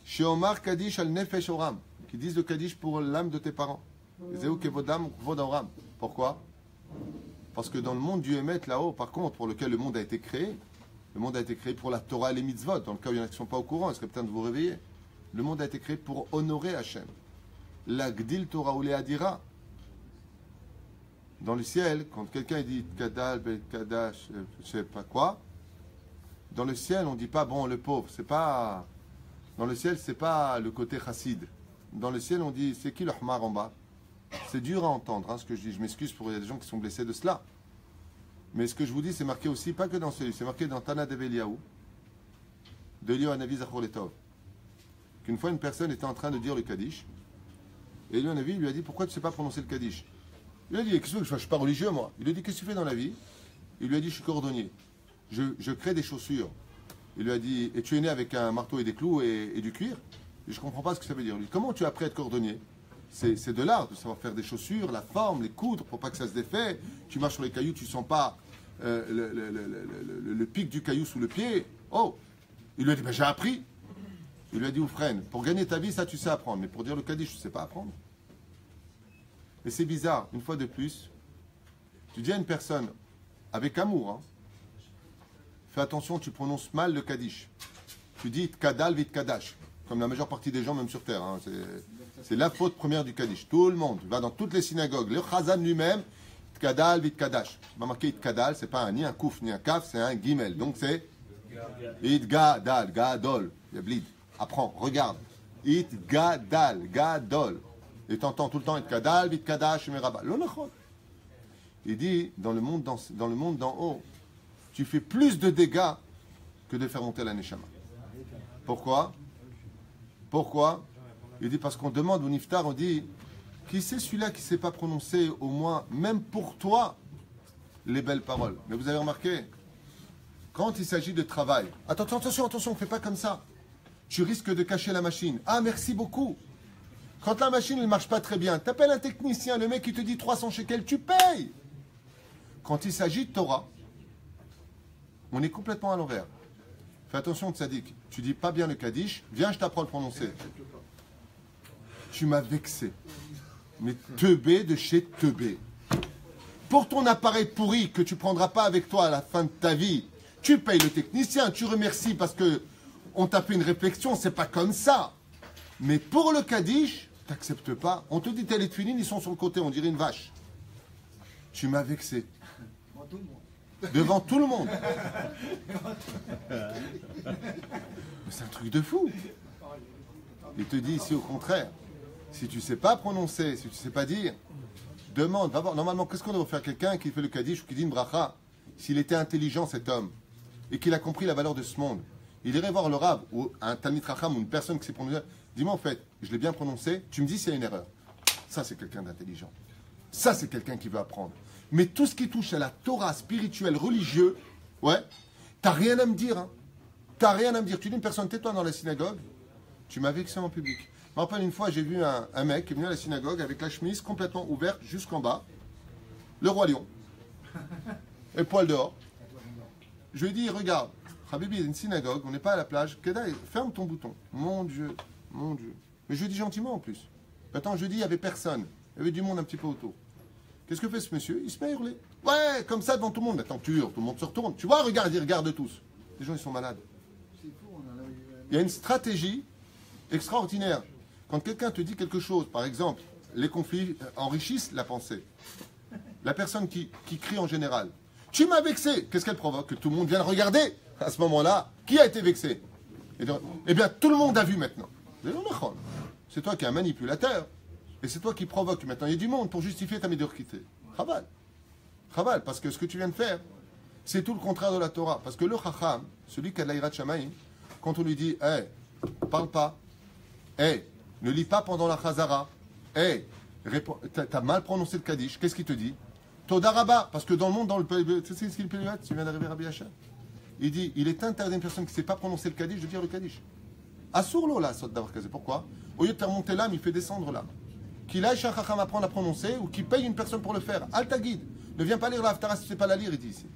Sheomar Kaddish al Nefesh Oram, qui disent le Kaddish pour l'âme de tes parents. Zeu Kevodam Vodoram. Pourquoi? Parce que dans le monde du Emet, là-haut, par contre, pour lequel le monde a été créé, le monde a été créé pour la Torah et les mitzvot. Dans le cas où il y en a qui ne sont pas au courant, il serait peut-être de vous réveiller. Le monde a été créé pour honorer Hachem. La Gdil Torah ou les Adira. Dans le ciel, quand quelqu'un dit Kadal, Kadash, je sais pas quoi, dans le ciel, on ne dit pas bon, le pauvre. C'est pas. Dans le ciel, c'est pas le côté chassid. Dans le ciel, on dit c'est qui le Hmar en bas? C'est dur à entendre ce que je dis. Je m'excuse pour il y a des gens qui sont blessés de cela. Mais ce que je vous dis, c'est marqué aussi, pas que dans celui, c'est marqué dans Tana Develiaou, de Eliyahu Hanavi Zachor Letov, qu'une fois une personne était en train de dire le Kaddish, et Eliyahu Hanavi lui a dit pourquoi tu ne sais pas prononcer le Kaddish? Il lui a dit qu'est-ce que je fais? Je ne suis pas religieux moi. Il lui a dit qu'est-ce que tu fais dans la vie? Il lui a dit je suis cordonnier. Je crée des chaussures. Il lui a dit et tu es né avec un marteau et des clous et du cuir? Et je ne comprends pas ce que ça veut dire. Il lui dit comment tu as appris à être cordonnier? C'est de l'art, de savoir faire des chaussures, la forme, les coudre pour pas que ça se défait. Tu marches sur les cailloux, tu ne sens pas le pic du caillou sous le pied. Oh! Il lui a dit ben, j'ai appris. Il lui a dit Oufren, pour gagner ta vie, ça tu sais apprendre. Mais pour dire le Kaddish, tu ne sais pas apprendre. Et c'est bizarre, une fois de plus, tu dis à une personne, avec amour, hein, fais attention, tu prononces mal le Kaddish. Tu dis Kadal vit Kadash, comme la majeure partie des gens, même sur Terre. Hein, c'est la faute première du Kaddish. Tout le monde va dans toutes les synagogues. Le Chazan lui-même, Kadal vit Kadash. C'est pas marqué Kadal, c'est pas ni un kouf ni un kaf, c'est un gimel. Donc c'est It Gadal, Gadol. Yablid. Apprends, regarde. It Gadal, Gadol. Et t'entends tout le temps It Kadal vit Kadash, Meraba. L'onachon. Il dit dans le monde d'en haut, tu fais plus de dégâts que de faire monter la Neshama. Pourquoi? Pourquoi? Il dit parce qu'on demande au Niftar, on dit qui c'est celui-là qui ne sait pas prononcer au moins, même pour toi, les belles paroles. Mais vous avez remarqué, quand il s'agit de travail, attention, on ne fait pas comme ça. Tu risques de cacher la machine. Ah, merci beaucoup. Quand la machine ne marche pas très bien, tu appelles un technicien, le mec qui te dit 300 shekels, tu payes. Quand il s'agit de Torah, on est complètement à l'envers. Fais attention, Tzadik. Tu dis pas bien le Kaddish, viens, je t'apprends à le prononcer. Tu m'as vexé. Mais teubé de chez teubé. Pour ton appareil pourri que tu prendras pas avec toi à la fin de ta vie, tu payes le technicien, tu remercies parce que on t'a fait une réflexion, c'est pas comme ça. Mais pour le Kaddish, t'acceptes pas. On te dit tel tefilin, ils sont sur le côté, on dirait une vache. Tu m'as vexé. Devant tout le monde. C'est un truc de fou. Il te dit ici au contraire. Si tu ne sais pas prononcer, si tu ne sais pas dire, demande, va voir. Normalement, qu'est-ce qu'on devrait faire? Quelqu'un qui fait le Kaddish ou qui dit une bracha, s'il était intelligent cet homme, et qu'il a compris la valeur de ce monde, il irait voir le Rav, ou un Talmid Chacham, ou une personne qui s'est prononcée. Dis-moi en fait, je l'ai bien prononcé, tu me dis s'il y a une erreur. Ça, c'est quelqu'un d'intelligent. Ça, c'est quelqu'un qui veut apprendre. Mais tout ce qui touche à la Torah spirituelle, religieux, ouais, t'as rien à me dire. Hein. T'as rien à me dire. Tu dis une personne, tais-toi dans la synagogue, tu m'as vexé en public. Je me rappelle une fois, j'ai vu un mec qui est venu à la synagogue avec la chemise complètement ouverte jusqu'en bas, le roi lion, et poil dehors. Je lui ai dit, regarde, Habibi, il y a une synagogue, on n'est pas à la plage, Kedaï, ferme ton bouton. Mon Dieu, mon Dieu. Mais je lui ai dit gentiment en plus. Attends, je dis, il n'y avait personne. Il y avait du monde un petit peu autour. Qu'est-ce que fait ce monsieur? Il se met à hurler. Ouais, comme ça devant tout le monde. Attends, tu hurles, tout le monde se retourne. Tu vois, regarde, ils regardent tous. Les gens, ils sont malades. Il y a une stratégie extraordinaire. Quand quelqu'un te dit quelque chose, par exemple, les conflits enrichissent la pensée. La personne qui crie en général. Tu m'as vexé. Qu'est-ce qu'elle provoque? Que tout le monde vienne regarder. À ce moment-là, qui a été vexé? Eh bien, tout le monde a vu maintenant. C'est toi qui es un manipulateur. Et c'est toi qui provoques. Maintenant, il y a du monde pour justifier ta médiocrité. Chaval. Chaval, parce que ce que tu viens de faire, C'est tout le contraire de la Torah. Parce que le Chacham, celui qui a de l'Aïrat Shamaïm, quand on lui dit, parle pas, ne lis pas pendant la Chazara, t'as mal prononcé le Kaddish, qu'est-ce qu'il te dit? Toda Rabba, parce que dans le monde, tu sais ce qu'il peut tu viens d'arriver Rabbi Hacham. Il dit, il est interdit à une personne qui ne sait pas prononcer le Kaddish de dire le Kaddish. Assour-lo là, saute d'avoir casé. Pourquoi? Au lieu de faire monter l'âme, il fait descendre l'âme. Qu'il aille chez un Chacham apprendre à prononcer ou qu'il paye une personne pour le faire. Alta guide. Ne viens pas lire la Haftara si tu ne sais pas la lire, il dit ici.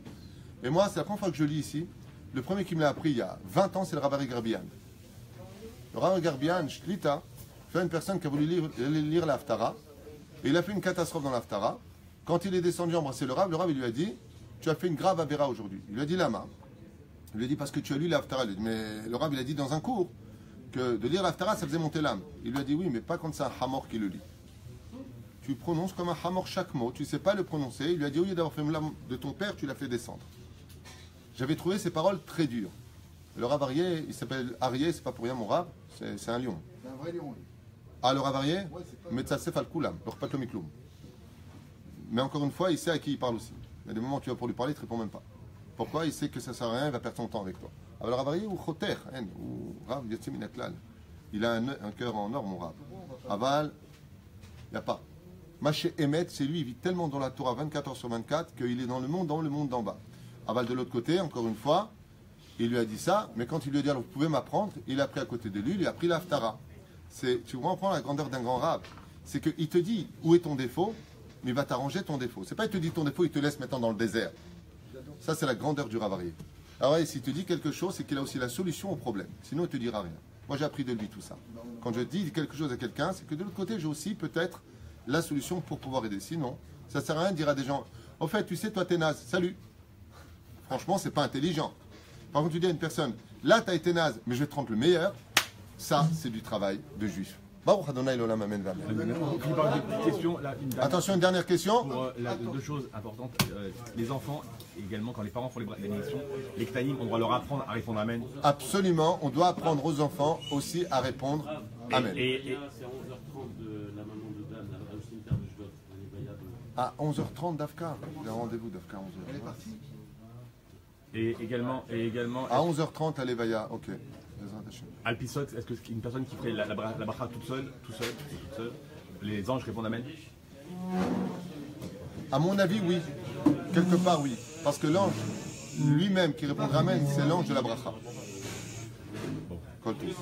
Et moi, c'est la première fois que je lis ici. Le premier qui me l'a appris il y a 20 ans, c'est le Rabbi Garbian. Le Rabbi Garbian, Shlita, fait une personne qui a voulu lire la Haftara. Et il a fait une catastrophe dans la Haftara. Quand il est descendu embrasser le Rav il lui a dit, tu as fait une grave avéra aujourd'hui. Il lui a dit lama. Il lui a dit parce que tu as lu la Haftara. Mais le Rav il a dit dans un cours que de lire la Haftara, ça faisait monter l'âme. Il lui a dit oui, mais pas quand c'est un hamor qui le lit. Tu prononces comme un hamor chaque mot, tu ne sais pas le prononcer. Il lui a dit au lieu d'avoir fait l'âme de ton père, tu l'as fait descendre. J'avais trouvé ces paroles très dures. Le Rav Arié, il s'appelle Arié, c'est pas pour rien mon Rav, c'est un lion. C'est un vrai lion, lui. Ah, le Rav Arié Ouais, c'est pas- Metzassef al-Kulam, le Rpatlo-Mikloum. Mais encore une fois, il sait à qui il parle aussi. Il y a des moments où tu vas pour lui parler, il ne te répond même pas. Pourquoi? Il sait que ça ne sert à rien, il va perdre son temps avec toi. Alors, le Rav Arié ou Choter, ou Rav Yotzim Minaklal. Il a un cœur en or, mon Rav. Aval, il n'y a pas. Maché Emet, c'est lui, il vit tellement dans la Torah 24 heures sur 24 qu'il est dans le monde d'en bas. Aval, de l'autre côté, encore une fois, il lui a dit ça, mais quand il lui a dit alors vous pouvez m'apprendre, il a pris à côté de lui, il a pris l'Haftara. Tu comprends la grandeur d'un grand Rav. C'est qu'il te dit où est ton défaut, mais il va t'arranger ton défaut. C'est pas il te dit ton défaut, il te laisse maintenant dans le désert. Ça, c'est la grandeur du Rav Arié. Alors, ouais, s'il te dit quelque chose, c'est qu'il a aussi la solution au problème. Sinon, il ne te dira rien. Moi, j'ai appris de lui tout ça. Quand je dis quelque chose à quelqu'un, c'est que de l'autre côté, j'ai aussi peut-être la solution pour pouvoir aider. Sinon, ça ne sert à rien de dire à des gens au fait, tu sais, toi, t'es naze. Salut. Franchement, c'est pas intelligent. Par contre, tu dis à une personne là, tu as été naze, mais je vais te rendre le meilleur. Ça, c'est du travail de juif. Baruch Adonai l'olam amen v'amen. On finit par des petites questions. Là, Attention, une dernière question. Pour deux choses importantes. Les enfants, également, quand les parents font les bénédictions, les ktanim, on doit leur apprendre à répondre Amen. Absolument, on doit apprendre aux enfants aussi à répondre Amen. Et c'est à 11h30 de la maman de Dan, au cimetière de Judot, les Bayad. À 11h30 d'Afka. J'ai un rendez-vous d'Afka à 11h. Elle est partie. Et également À 11h30 à l'Evaya, ok. Alpisot, est-ce que une personne qui ferait la bracha toute seule, les anges répondent Amen? À mon avis, oui. Quelque part, oui. Parce que l'ange lui-même qui répondra Amen, c'est l'ange de la bracha. Kol tov.